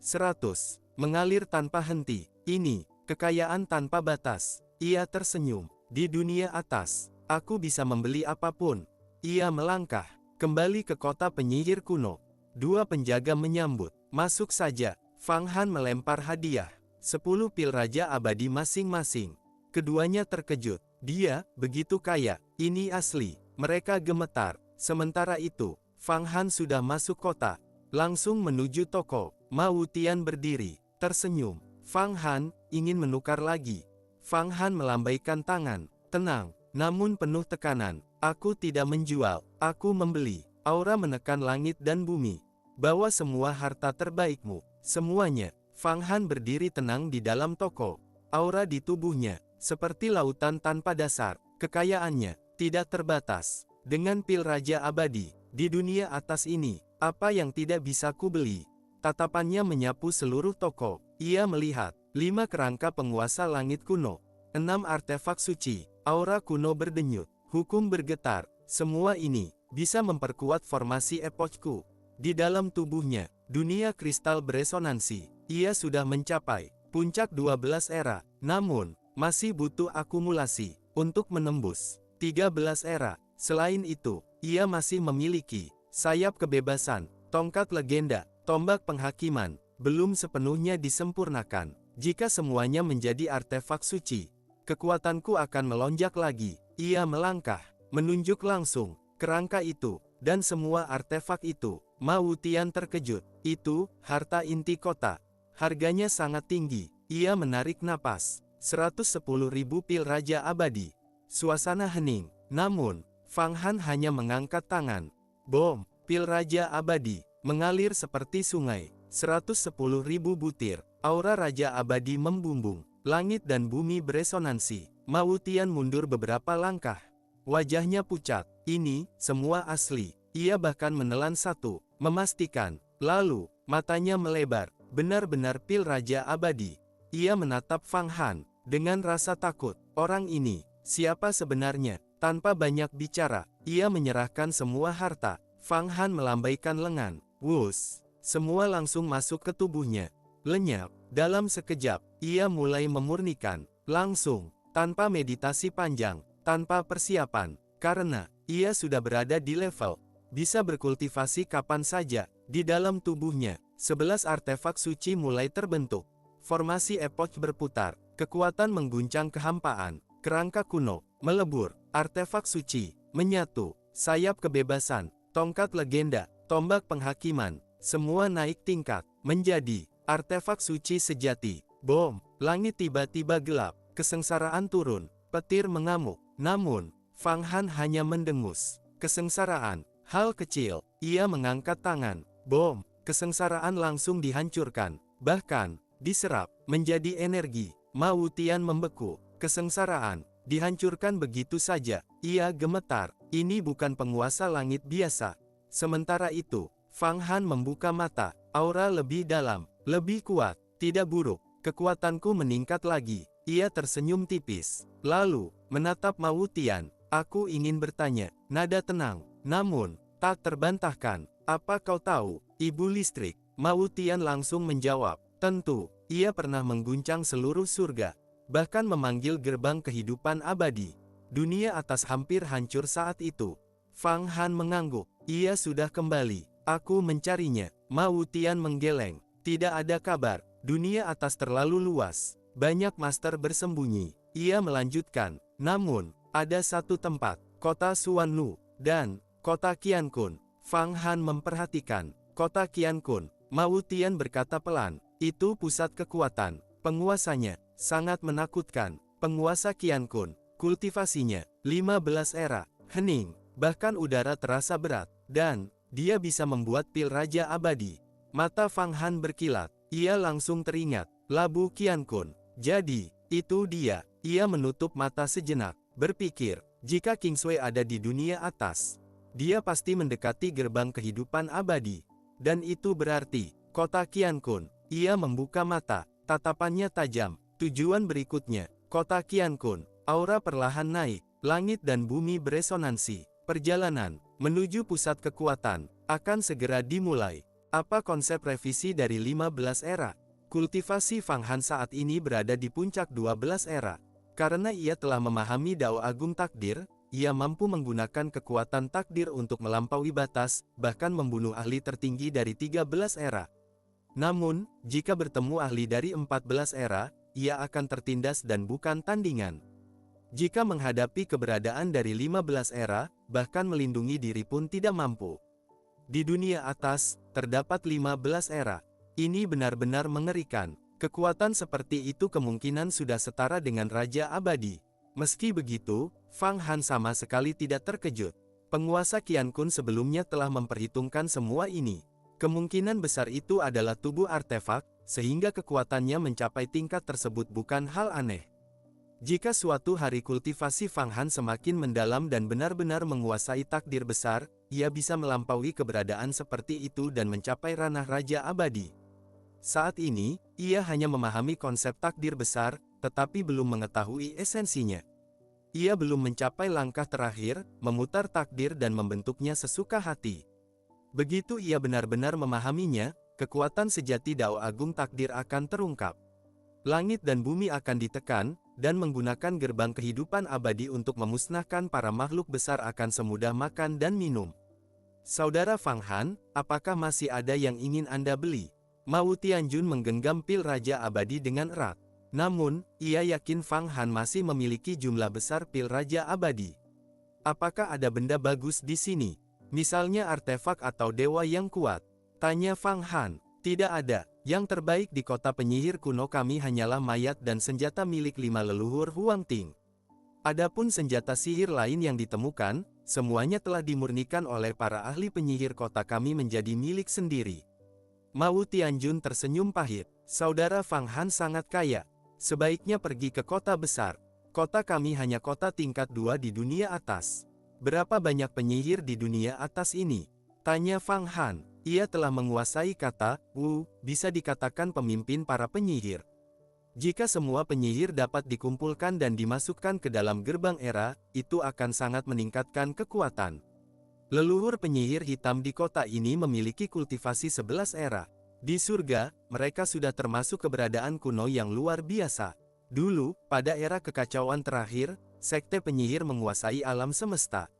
Speaker 1: 100, mengalir tanpa henti. Ini, kekayaan tanpa batas. Ia tersenyum. Di dunia atas, aku bisa membeli apapun. Ia melangkah, kembali ke kota penyihir kuno. 2 penjaga menyambut. Masuk saja. Fang Han melempar hadiah. 10 pil Raja Abadi masing-masing. Keduanya terkejut. Dia begitu kaya, ini asli. Mereka gemetar. Sementara itu, Fang Han sudah masuk kota, langsung menuju toko. Ma Wutian berdiri, tersenyum. Fang Han ingin menukar lagi. Fang Han melambaikan tangan. Tenang, namun penuh tekanan. Aku tidak menjual, aku membeli. Aura menekan langit dan bumi. Bawa semua harta terbaikmu. Semuanya. Fang Han berdiri tenang di dalam toko. Aura di tubuhnya, seperti lautan tanpa dasar. Kekayaannya tidak terbatas. Dengan pil raja abadi, di dunia atas ini, apa yang tidak bisa kubeli? Tatapannya menyapu seluruh toko. Ia melihat 5 kerangka penguasa langit kuno, 6 artefak suci, aura kuno berdenyut, hukum bergetar. Semua ini bisa memperkuat formasi epochku. Di dalam tubuhnya, dunia kristal beresonansi. Ia sudah mencapai puncak 12 era, namun masih butuh akumulasi untuk menembus 13 era. Selain itu, ia masih memiliki sayap kebebasan, tongkat legenda, tombak penghakiman, belum sepenuhnya disempurnakan. Jika semuanya menjadi artefak suci, kekuatanku akan melonjak lagi. Ia melangkah, menunjuk langsung kerangka itu, dan semua artefak itu. Ma Wutian terkejut. Itu harta inti kota. Harganya sangat tinggi. Ia menarik napas. 110.000 pil raja abadi. Suasana hening. Namun, Fang Han hanya mengangkat tangan. Bom, pil raja abadi, mengalir seperti sungai. 110.000 butir. Aura raja abadi membumbung. Langit dan bumi beresonansi. Ma Wutian mundur beberapa langkah. Wajahnya pucat. Ini semua asli. Ia bahkan menelan satu, memastikan. Lalu, matanya melebar. Benar-benar pil raja abadi. Ia menatap Fang Han dengan rasa takut. Orang ini, siapa sebenarnya? Tanpa banyak bicara, ia menyerahkan semua harta. Fang Han melambaikan lengan. Wus, semua langsung masuk ke tubuhnya. Lenyap. Dalam sekejap, ia mulai memurnikan. Langsung, tanpa meditasi panjang, tanpa persiapan. Karena, ia sudah berada di level bisa berkultivasi kapan saja. Di dalam tubuhnya, 11 artefak suci mulai terbentuk. Formasi epoch berputar, kekuatan mengguncang kehampaan. Kerangka kuno melebur, artefak suci menyatu, sayap kebebasan, tongkat legenda, tombak penghakiman, semua naik tingkat menjadi artefak suci sejati. Bom, langit tiba-tiba gelap, kesengsaraan turun, petir mengamuk. Namun, Fang Han hanya mendengus. Kesengsaraan, hal kecil. Ia mengangkat tangan. Bom, kesengsaraan langsung dihancurkan, bahkan diserap menjadi energi. Ma Wutian membeku. Kesengsaraan dihancurkan begitu saja. Ia gemetar. Ini bukan penguasa langit biasa. Sementara itu, Fang Han membuka mata. Aura lebih dalam, lebih kuat, tidak buruk. Kekuatanku meningkat lagi. Ia tersenyum tipis. Lalu, menatap Ma Wutian. Aku ingin bertanya. Nada tenang, namun tak terbantahkan. Apa kau tahu, Ibu Listrik? Ma Wutian langsung menjawab. Tentu, ia pernah mengguncang seluruh surga. Bahkan memanggil gerbang kehidupan abadi. Dunia atas hampir hancur saat itu. Fang Han mengangguk. Ia sudah kembali. Aku mencarinya. Ma Wutian menggeleng. Tidak ada kabar. Dunia atas terlalu luas. Banyak master bersembunyi. Ia melanjutkan. Namun, ada satu tempat. Kota Suanlu. Dan kota Qiankun. Fang Han memperhatikan. Kota Qiankun. Ma Wutian berkata pelan. Itu pusat kekuatan. Penguasanya sangat menakutkan. Penguasa Qiankun. Kultivasinya 15 era. Hening. Bahkan udara terasa berat. Dan dia bisa membuat pil raja abadi. Mata Fang Han berkilat. Ia langsung teringat. Labu Qiankun. Jadi, itu dia. Ia menutup mata sejenak. Berpikir, jika Kingsway ada di dunia atas, dia pasti mendekati gerbang kehidupan abadi. Dan itu berarti, kota Qiankun. Ia membuka mata, tatapannya tajam. Tujuan berikutnya, kota Qiankun. Aura perlahan naik, langit dan bumi beresonansi. Perjalanan menuju pusat kekuatan akan segera dimulai. Apa konsep revisi dari 15 era? Kultivasi Fang Han saat ini berada di puncak 12 era. Karena ia telah memahami Dao Agung Takdir, ia mampu menggunakan kekuatan takdir untuk melampaui batas, bahkan membunuh ahli tertinggi dari 13 era. Namun, jika bertemu ahli dari 14 era, ia akan tertindas dan bukan tandingan. Jika menghadapi keberadaan dari 15 era, bahkan melindungi diri pun tidak mampu. Di dunia atas, terdapat 15 era. Ini benar-benar mengerikan. Kekuatan seperti itu kemungkinan sudah setara dengan Raja Abadi. Meski begitu, Fang Han sama sekali tidak terkejut. Penguasa Qian Kun sebelumnya telah memperhitungkan semua ini. Kemungkinan besar itu adalah tubuh artefak, sehingga kekuatannya mencapai tingkat tersebut bukan hal aneh. Jika suatu hari kultivasi Fang Han semakin mendalam dan benar-benar menguasai takdir besar, ia bisa melampaui keberadaan seperti itu dan mencapai ranah Raja Abadi. Saat ini, ia hanya memahami konsep takdir besar, tetapi belum mengetahui esensinya. Ia belum mencapai langkah terakhir, memutar takdir dan membentuknya sesuka hati. Begitu ia benar-benar memahaminya, kekuatan sejati Dao Agung Takdir akan terungkap. Langit dan bumi akan ditekan, dan menggunakan gerbang kehidupan abadi untuk memusnahkan para makhluk besar akan semudah makan dan minum. Saudara Fang Han, apakah masih ada yang ingin Anda beli? Mao Tianjun menggenggam pil Raja Abadi dengan erat. Namun, ia yakin Fang Han masih memiliki jumlah besar pil Raja Abadi. Apakah ada benda bagus di sini? Misalnya artefak atau dewa yang kuat? Tanya Fang Han. Tidak ada. Yang terbaik di kota penyihir kuno kami hanyalah mayat dan senjata milik 5 leluhur Huang Ting. Adapun senjata sihir lain yang ditemukan, semuanya telah dimurnikan oleh para ahli penyihir kota kami menjadi milik sendiri. Mao Tianjun tersenyum pahit. Saudara Fang Han sangat kaya. Sebaiknya pergi ke kota besar. Kota kami hanya kota tingkat 2 di dunia atas. Berapa banyak penyihir di dunia atas ini? Tanya Fang Han. Ia telah menguasai kata, bisa dikatakan pemimpin para penyihir. Jika semua penyihir dapat dikumpulkan dan dimasukkan ke dalam gerbang era, itu akan sangat meningkatkan kekuatan. Leluhur penyihir hitam di kota ini memiliki kultivasi 11 era. Di surga, mereka sudah termasuk keberadaan kuno yang luar biasa. Dulu, pada era kekacauan terakhir, sekte penyihir menguasai alam semesta.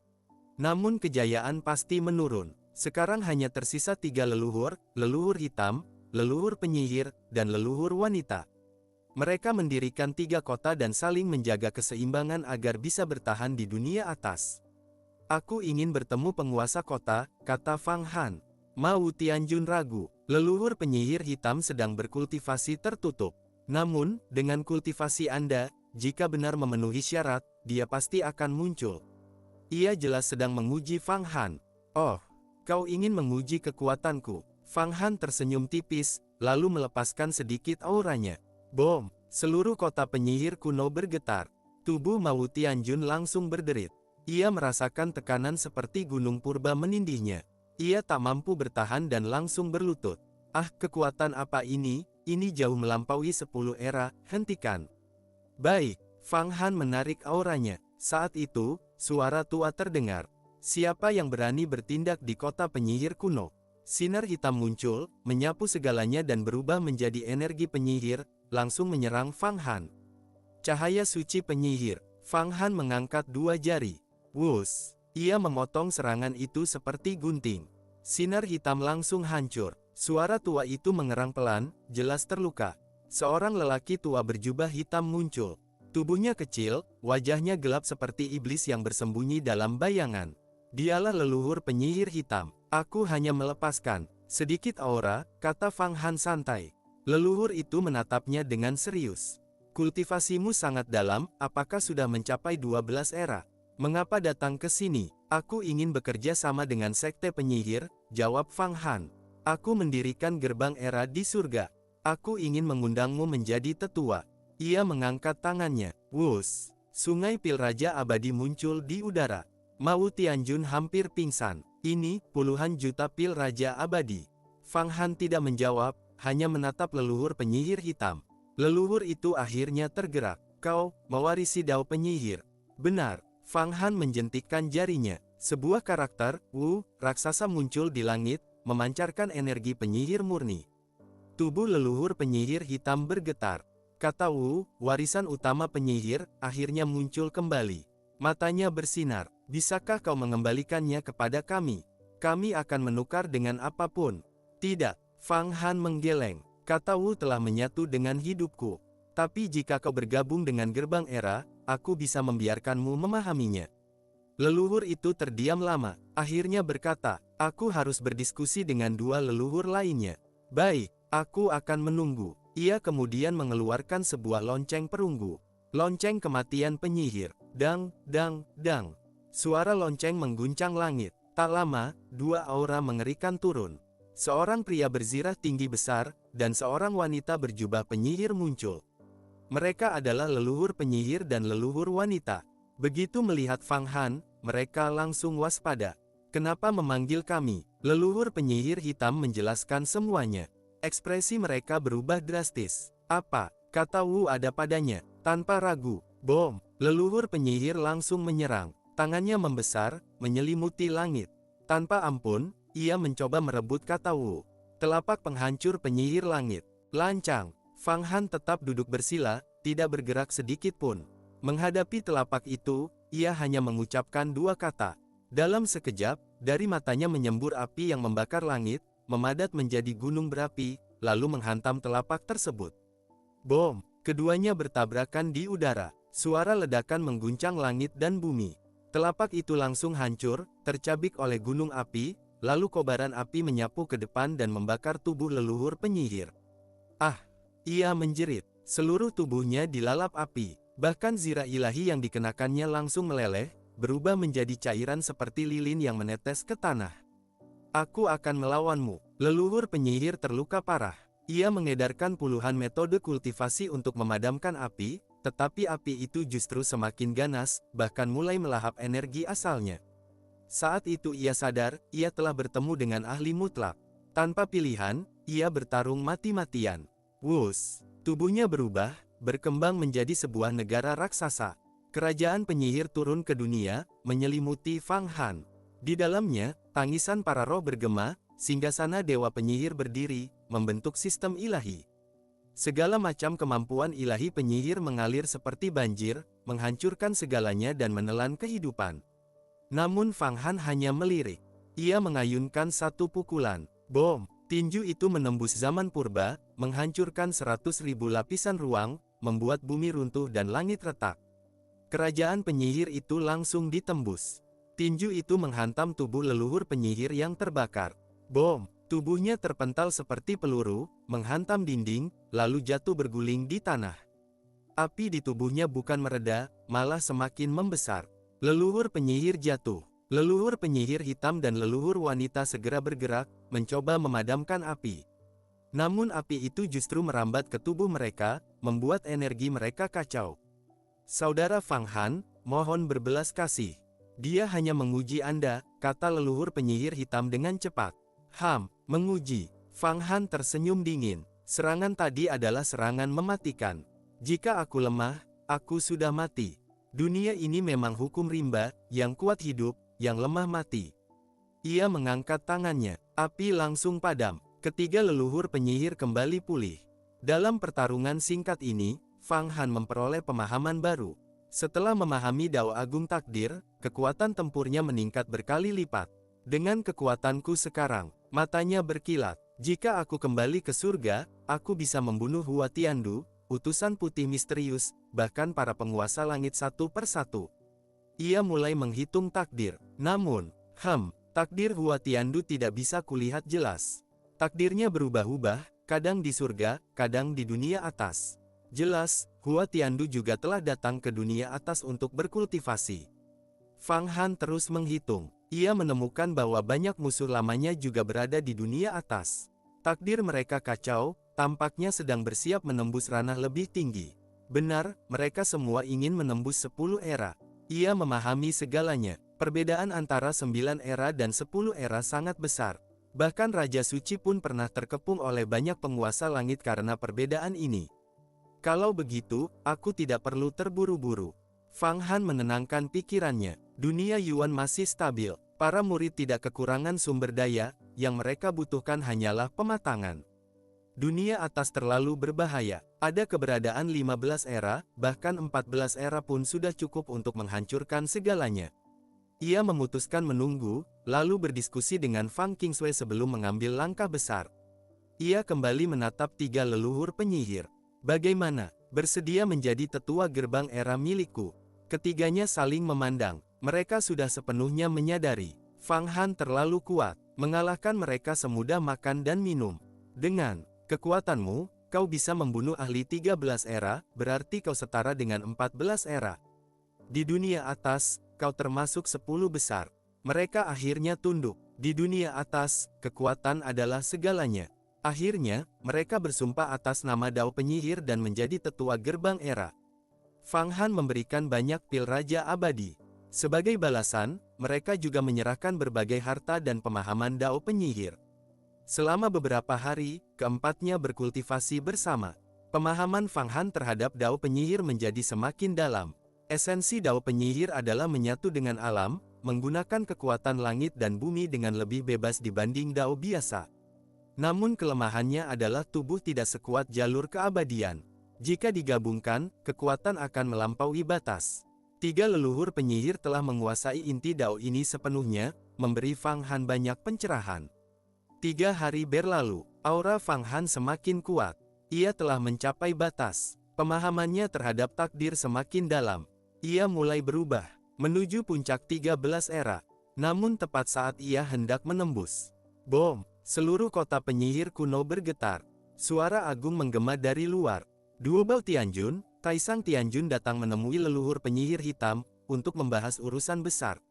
Speaker 1: Namun kejayaan pasti menurun. Sekarang hanya tersisa 3 leluhur, leluhur hitam, leluhur penyihir, dan leluhur wanita. Mereka mendirikan 3 kota dan saling menjaga keseimbangan agar bisa bertahan di dunia atas. Aku ingin bertemu penguasa kota, kata Fang Han. Mao Tianjun ragu. Leluhur penyihir hitam sedang berkultivasi tertutup. Namun, dengan kultivasi Anda, jika benar memenuhi syarat, dia pasti akan muncul. Ia jelas sedang menguji Fang Han. Oh, kau ingin menguji kekuatanku? Fang Han tersenyum tipis, lalu melepaskan sedikit auranya. Bom! Seluruh kota penyihir kuno bergetar. Tubuh Mao Tianjun langsung berderit. Ia merasakan tekanan seperti gunung purba menindihnya. Ia tak mampu bertahan dan langsung berlutut. Ah, kekuatan apa ini? Ini jauh melampaui 10 era, hentikan. Baik, Fang Han menarik auranya. Saat itu, suara tua terdengar. Siapa yang berani bertindak di kota penyihir kuno? Sinar hitam muncul, menyapu segalanya dan berubah menjadi energi penyihir, langsung menyerang Fang Han. Cahaya suci penyihir. Fang Han mengangkat 2 jari. Wus! Ia memotong serangan itu seperti gunting. Sinar hitam langsung hancur. Suara tua itu mengerang pelan, jelas terluka. Seorang lelaki tua berjubah hitam muncul. Tubuhnya kecil, wajahnya gelap seperti iblis yang bersembunyi dalam bayangan. Dialah leluhur penyihir hitam. Aku hanya melepaskan sedikit aura, kata Fang Han santai. Leluhur itu menatapnya dengan serius. Kultivasimu sangat dalam, apakah sudah mencapai 12 era? Mengapa datang ke sini? Aku ingin bekerja sama dengan sekte penyihir, jawab Fang Han. Aku mendirikan gerbang era di surga. Aku ingin mengundangmu menjadi tetua. Ia mengangkat tangannya. Wus! Sungai pil Raja Abadi muncul di udara. Mao Tianjun hampir pingsan. Ini, puluhan juta pil Raja Abadi. Fang Han tidak menjawab, hanya menatap leluhur penyihir hitam. Leluhur itu akhirnya tergerak. Kau, mewarisi Dao penyihir. Benar. Fang Han menjentikkan jarinya. Sebuah karakter, raksasa muncul di langit, memancarkan energi penyihir murni. Tubuh leluhur penyihir hitam bergetar. Kata warisan utama penyihir, akhirnya muncul kembali. Matanya bersinar. Bisakah kau mengembalikannya kepada kami? Kami akan menukar dengan apapun. Tidak. Fang Han menggeleng. Kata telah menyatu dengan hidupku. Tapi jika kau bergabung dengan gerbang era, aku bisa membiarkanmu memahaminya. Leluhur itu terdiam lama, akhirnya berkata, aku harus berdiskusi dengan 2 leluhur lainnya. Baik, Aku akan menunggu. Ia kemudian mengeluarkan sebuah lonceng perunggu. Lonceng kematian penyihir. Dang, dang, dang. Suara lonceng mengguncang langit. Tak lama, dua aura mengerikan turun. Seorang pria berzirah tinggi besar, dan seorang wanita berjubah penyihir muncul. Mereka adalah leluhur penyihir dan leluhur wanita. Begitu melihat Fang Han, mereka langsung waspada. Kenapa memanggil kami? Leluhur penyihir hitam menjelaskan semuanya. Ekspresi mereka berubah drastis. Apa? Kata Wu ada padanya. Tanpa ragu, bom. Leluhur penyihir langsung menyerang. Tangannya membesar, menyelimuti langit. Tanpa ampun, ia mencoba merebut kata Wu. Telapak penghancur penyihir langit. Lancang. Fang Han tetap duduk bersila, tidak bergerak sedikit pun. Menghadapi telapak itu, ia hanya mengucapkan dua kata. Dalam sekejap, dari matanya menyembur api yang membakar langit, memadat menjadi gunung berapi, lalu menghantam telapak tersebut. Bom! Keduanya bertabrakan di udara. Suara ledakan mengguncang langit dan bumi. Telapak itu langsung hancur, tercabik oleh gunung api, lalu kobaran api menyapu ke depan dan membakar tubuh leluhur penyihir. Ah! Ia menjerit. Seluruh tubuhnya dilalap api. Bahkan zirah ilahi yang dikenakannya langsung meleleh, berubah menjadi cairan seperti lilin yang menetes ke tanah. Aku akan melawanmu. Leluhur penyihir terluka parah. Ia mengedarkan puluhan metode kultivasi untuk memadamkan api, tetapi api itu justru semakin ganas, bahkan mulai melahap energi asalnya. Saat itu ia sadar, ia telah bertemu dengan ahli mutlak. Tanpa pilihan, ia bertarung mati-matian. Wus! Tubuhnya berubah, berkembang menjadi sebuah negara raksasa. Kerajaan penyihir turun ke dunia, menyelimuti Fang Han. Di dalamnya, tangisan para roh bergema, singgasana dewa penyihir berdiri, membentuk sistem ilahi. Segala macam kemampuan ilahi penyihir mengalir seperti banjir, menghancurkan segalanya dan menelan kehidupan. Namun Fang Han hanya melirik. Ia mengayunkan satu pukulan. Bom! Tinju itu menembus zaman purba, menghancurkan 100.000 lapisan ruang, membuat bumi runtuh dan langit retak. Kerajaan penyihir itu langsung ditembus. Tinju itu menghantam tubuh leluhur penyihir yang terbakar. Bom! Tubuhnya terpental seperti peluru, menghantam dinding, lalu jatuh berguling di tanah. Api di tubuhnya bukan mereda, malah semakin membesar. Leluhur penyihir jatuh. Leluhur penyihir hitam dan leluhur wanita segera bergerak, mencoba memadamkan api. Namun api itu justru merambat ke tubuh mereka, membuat energi mereka kacau. Saudara Fang Han, mohon berbelas kasih. Dia hanya menguji Anda, kata leluhur penyihir hitam dengan cepat. Menguji. Fang Han tersenyum dingin. Serangan tadi adalah serangan mematikan. Jika aku lemah, aku sudah mati. Dunia ini memang hukum rimba, yang kuat hidup, yang lemah mati. Ia mengangkat tangannya. Api langsung padam. Ketiga leluhur penyihir kembali pulih. Dalam pertarungan singkat ini, Fang Han memperoleh pemahaman baru. Setelah memahami Dao Agung Takdir, kekuatan tempurnya meningkat berkali lipat. Dengan kekuatanku sekarang, matanya berkilat. Jika aku kembali ke surga, aku bisa membunuh Hua Tiandu, utusan putih misterius, bahkan para penguasa langit satu persatu. Ia mulai menghitung takdir. Namun, takdir Hua Tiandu tidak bisa kulihat jelas. Takdirnya berubah-ubah, kadang di surga, kadang di dunia atas. Jelas, Hua Tiandu juga telah datang ke dunia atas untuk berkultivasi. Fang Han terus menghitung. Ia menemukan bahwa banyak musuh lamanya juga berada di dunia atas. Takdir mereka kacau, tampaknya sedang bersiap menembus ranah lebih tinggi. Benar, mereka semua ingin menembus 10 era. Ia memahami segalanya. Perbedaan antara 9 era dan 10 era sangat besar. Bahkan Raja Suci pun pernah terkepung oleh banyak penguasa langit karena perbedaan ini. Kalau begitu, aku tidak perlu terburu-buru. Fang Han menenangkan pikirannya. Dunia Yuan masih stabil. Para murid tidak kekurangan sumber daya, yang mereka butuhkan hanyalah pematangan. Dunia atas terlalu berbahaya. Ada keberadaan 15 era, bahkan 14 era pun sudah cukup untuk menghancurkan segalanya. Ia memutuskan menunggu, lalu berdiskusi dengan Fang Qingshui sebelum mengambil langkah besar. Ia kembali menatap tiga leluhur penyihir. Bagaimana? Bersedia menjadi tetua gerbang era milikku? Ketiganya saling memandang. Mereka sudah sepenuhnya menyadari, Fang Han terlalu kuat. Mengalahkan mereka semudah makan dan minum. Dengan Kekuatanmu, kau bisa membunuh ahli 13 era, berarti kau setara dengan 14 era. Di dunia atas, kau termasuk 10 besar. Mereka akhirnya tunduk. Di dunia atas, kekuatan adalah segalanya. Akhirnya, mereka bersumpah atas nama Dao Penyihir dan menjadi tetua gerbang era. Fang Han memberikan banyak pil Raja Abadi. Sebagai balasan, mereka juga menyerahkan berbagai harta dan pemahaman Dao Penyihir. Selama beberapa hari, keempatnya berkultivasi bersama. Pemahaman Fang Han terhadap Dao Penyihir menjadi semakin dalam. Esensi Dao Penyihir adalah menyatu dengan alam, menggunakan kekuatan langit dan bumi dengan lebih bebas dibanding Dao biasa. Namun kelemahannya adalah tubuh tidak sekuat jalur keabadian. Jika digabungkan, kekuatan akan melampaui batas. 3 leluhur penyihir telah menguasai inti Dao ini sepenuhnya, memberi Fang Han banyak pencerahan. 3 hari berlalu, aura Fang Han semakin kuat. Ia telah mencapai batas. Pemahamannya terhadap takdir semakin dalam. Ia mulai berubah, menuju puncak 13 era. Namun tepat saat ia hendak menembus. Bom! Seluruh kota penyihir kuno bergetar. Suara agung menggema dari luar. Duo Bao Tianjun, Taisang Tianjun datang menemui leluhur penyihir hitam, untuk membahas urusan besar.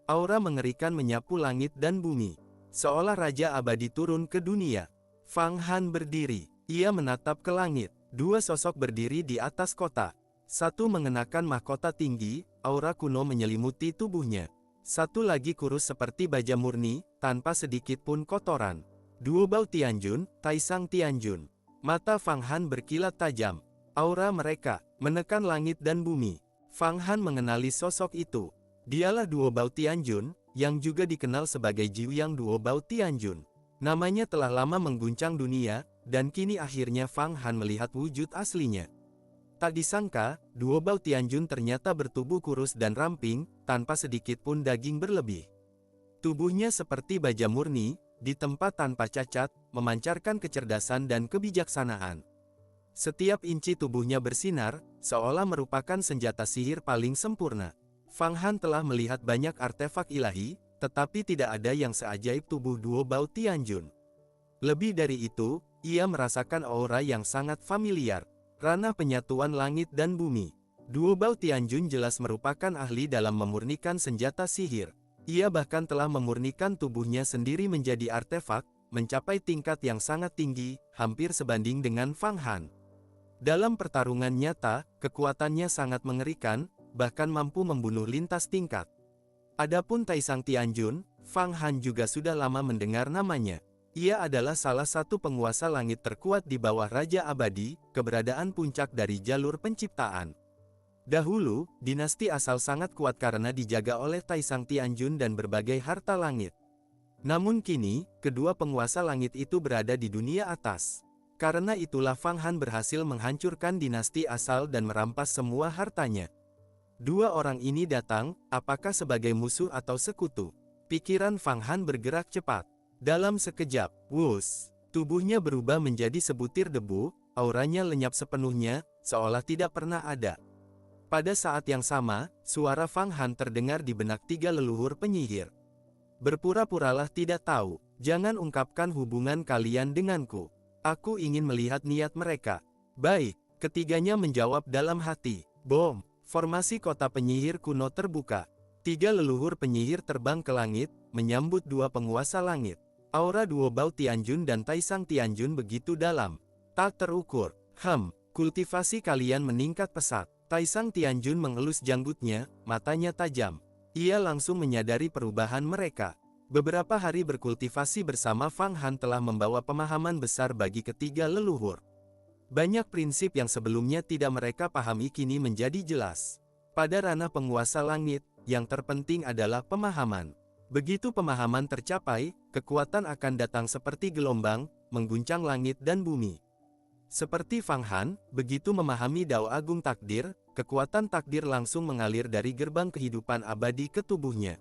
Speaker 1: Aura mengerikan menyapu langit dan bumi. Seolah Raja Abadi turun ke dunia. Fang Han berdiri. Ia menatap ke langit. 2 sosok berdiri di atas kota. Satu mengenakan mahkota tinggi, aura kuno menyelimuti tubuhnya. Satu lagi kurus seperti baja murni, tanpa sedikit pun kotoran. Duo Bao Tianjun, Taisang Tianjun. Mata Fang Han berkilat tajam. Aura mereka menekan langit dan bumi. Fang Han mengenali sosok itu. Dialah Duo Bao Tianjun, yang juga dikenal sebagai Jiuyang Duo Bao Tianjun. Namanya telah lama mengguncang dunia, dan kini akhirnya Fang Han melihat wujud aslinya. Tak disangka, Duo Bao Tianjun ternyata bertubuh kurus dan ramping, tanpa sedikit pun daging berlebih. Tubuhnya seperti baja murni, di tempat tanpa cacat, memancarkan kecerdasan dan kebijaksanaan. Setiap inci tubuhnya bersinar, seolah merupakan senjata sihir paling sempurna. Fang Han telah melihat banyak artefak ilahi, tetapi tidak ada yang seajaib tubuh Duo Bao Tianjun. Lebih dari itu, ia merasakan aura yang sangat familiar, ranah penyatuan langit dan bumi. Duo Bao Tianjun jelas merupakan ahli dalam memurnikan senjata sihir. Ia bahkan telah memurnikan tubuhnya sendiri menjadi artefak, mencapai tingkat yang sangat tinggi, hampir sebanding dengan Fang Han. Dalam pertarungan nyata, kekuatannya sangat mengerikan, bahkan mampu membunuh lintas tingkat. Adapun Taisang Tianjun, Fang Han juga sudah lama mendengar namanya. Ia adalah salah satu penguasa langit terkuat di bawah Raja Abadi, keberadaan puncak dari jalur penciptaan. Dahulu, dinasti asal sangat kuat karena dijaga oleh Taisang Tianjun dan berbagai harta langit. Namun kini, kedua penguasa langit itu berada di dunia atas. Karena itulah Fang Han berhasil menghancurkan dinasti asal dan merampas semua hartanya. 2 orang ini datang, apakah sebagai musuh atau sekutu? Pikiran Fang Han bergerak cepat. Dalam sekejap, wuss, tubuhnya berubah menjadi sebutir debu, auranya lenyap sepenuhnya, seolah tidak pernah ada. Pada saat yang sama, suara Fang Han terdengar di benak 3 leluhur penyihir. Berpura-puralah tidak tahu, jangan ungkapkan hubungan kalian denganku. Aku ingin melihat niat mereka. Baik, ketiganya menjawab dalam hati. Bom, formasi kota penyihir kuno terbuka. 3 leluhur penyihir terbang ke langit, menyambut 2 penguasa langit. Aura Duo Bao Tianjun dan Taisang Tianjun begitu dalam. Tak terukur. Kultivasi kalian meningkat pesat. Taisang Tianjun mengelus janggutnya, matanya tajam. Ia langsung menyadari perubahan mereka. Beberapa hari berkultivasi bersama Fang Han telah membawa pemahaman besar bagi ketiga leluhur. Banyak prinsip yang sebelumnya tidak mereka pahami kini menjadi jelas. Pada ranah penguasa langit, yang terpenting adalah pemahaman. Begitu pemahaman tercapai, kekuatan akan datang seperti gelombang, mengguncang langit dan bumi. Seperti Fang Han, begitu memahami Dao Agung Takdir, kekuatan takdir langsung mengalir dari gerbang kehidupan abadi ke tubuhnya.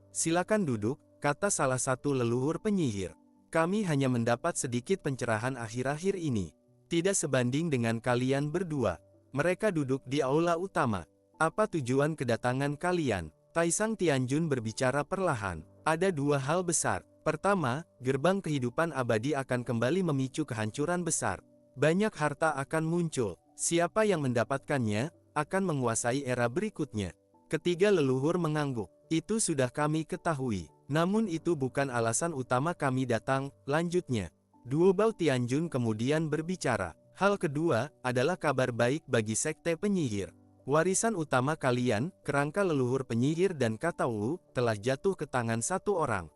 Speaker 1: Silakan duduk, kata salah satu leluhur penyihir. Kami hanya mendapat sedikit pencerahan akhir-akhir ini. Tidak sebanding dengan kalian berdua. Mereka duduk di aula utama. Apa tujuan kedatangan kalian? Taisang Tianjun berbicara perlahan. Ada 2 hal besar. Pertama, gerbang kehidupan abadi akan kembali memicu kehancuran besar. Banyak harta akan muncul. Siapa yang mendapatkannya, akan menguasai era berikutnya. Ketiga, leluhur mengangguk. Itu sudah kami ketahui. Namun itu bukan alasan utama kami datang, lanjutnya. Duo Bao Tianjun kemudian berbicara. Hal kedua, adalah kabar baik bagi sekte penyihir. Warisan utama kalian, kerangka leluhur penyihir dan kata Wu, telah jatuh ke tangan satu orang.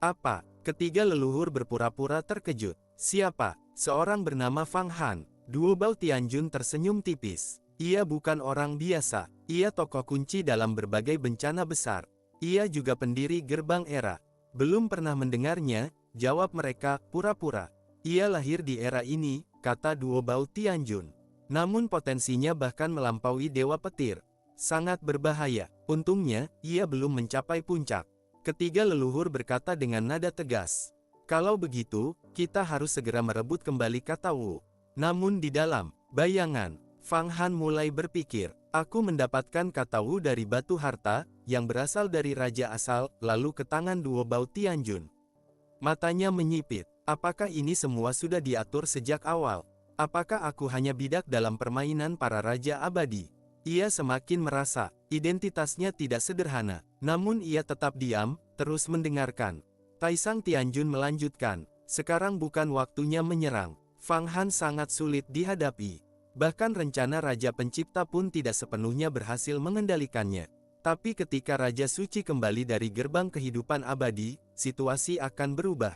Speaker 1: Apa? Ketiga leluhur berpura-pura terkejut. Siapa? Seorang bernama Fang Han. Duo Bao Tianjun tersenyum tipis. Ia bukan orang biasa. Ia tokoh kunci dalam berbagai bencana besar. Ia juga pendiri gerbang era. Belum pernah mendengarnya, jawab mereka, pura-pura. Ia lahir di era ini, kata Duo Bao Tianjun. Namun potensinya bahkan melampaui Dewa Petir. Sangat berbahaya. Untungnya, ia belum mencapai puncak. Ketiga leluhur berkata dengan nada tegas. Kalau begitu, kita harus segera merebut kembali kata Wu. Namun di dalam bayangan, Fang Han mulai berpikir, aku mendapatkan kata Wu dari batu harta, yang berasal dari raja asal, lalu ke tangan Duo Bao Tianjun. Matanya menyipit, apakah ini semua sudah diatur sejak awal? Apakah aku hanya bidak dalam permainan para raja abadi? Ia semakin merasa, identitasnya tidak sederhana. Namun ia tetap diam, terus mendengarkan. Taisang Tianjun melanjutkan, sekarang bukan waktunya menyerang. Fang Han sangat sulit dihadapi. Bahkan rencana Raja Pencipta pun tidak sepenuhnya berhasil mengendalikannya. Tapi ketika Raja Suci kembali dari gerbang kehidupan abadi, situasi akan berubah.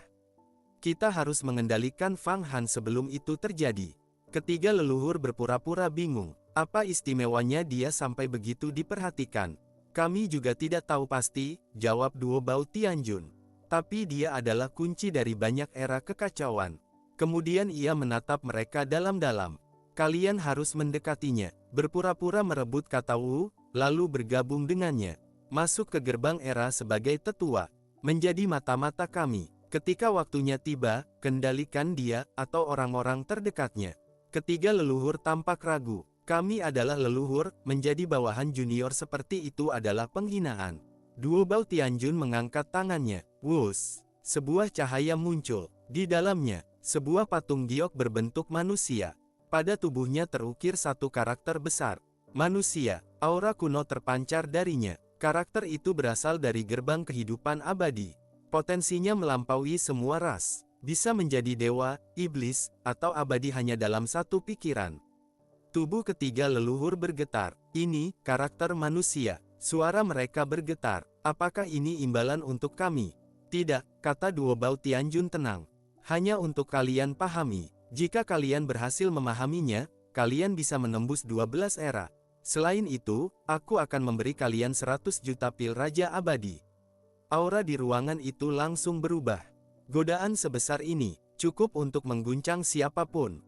Speaker 1: Kita harus mengendalikan Fang Han sebelum itu terjadi. Ketiga leluhur berpura-pura bingung. Apa istimewanya dia sampai begitu diperhatikan? Kami juga tidak tahu pasti, jawab Duo Bao Tianjun. Tapi dia adalah kunci dari banyak era kekacauan. Kemudian ia menatap mereka dalam-dalam. Kalian harus mendekatinya, berpura-pura merebut kata Wu, lalu bergabung dengannya. Masuk ke gerbang era sebagai tetua. Menjadi mata-mata kami. Ketika waktunya tiba, kendalikan dia, atau orang-orang terdekatnya. Ketiga leluhur tampak ragu. Kami adalah leluhur, menjadi bawahan junior seperti itu adalah penghinaan. Duo Bao Tianjun mengangkat tangannya. Wus! Sebuah cahaya muncul. Di dalamnya, sebuah patung giok berbentuk manusia. Pada tubuhnya terukir satu karakter besar. Manusia, aura kuno terpancar darinya. Karakter itu berasal dari gerbang kehidupan abadi. Potensinya melampaui semua ras. Bisa menjadi dewa, iblis, atau abadi hanya dalam satu pikiran. Tubuh ketiga leluhur bergetar. Ini, karakter manusia. Suara mereka bergetar. Apakah ini imbalan untuk kami? Tidak, kata Duo Bao Tianjun tenang. Hanya untuk kalian pahami. Jika kalian berhasil memahaminya, kalian bisa menembus 12 era. Selain itu, aku akan memberi kalian 100 juta pil Raja Abadi. Aura di ruangan itu langsung berubah. Godaan sebesar ini, cukup untuk mengguncang siapapun.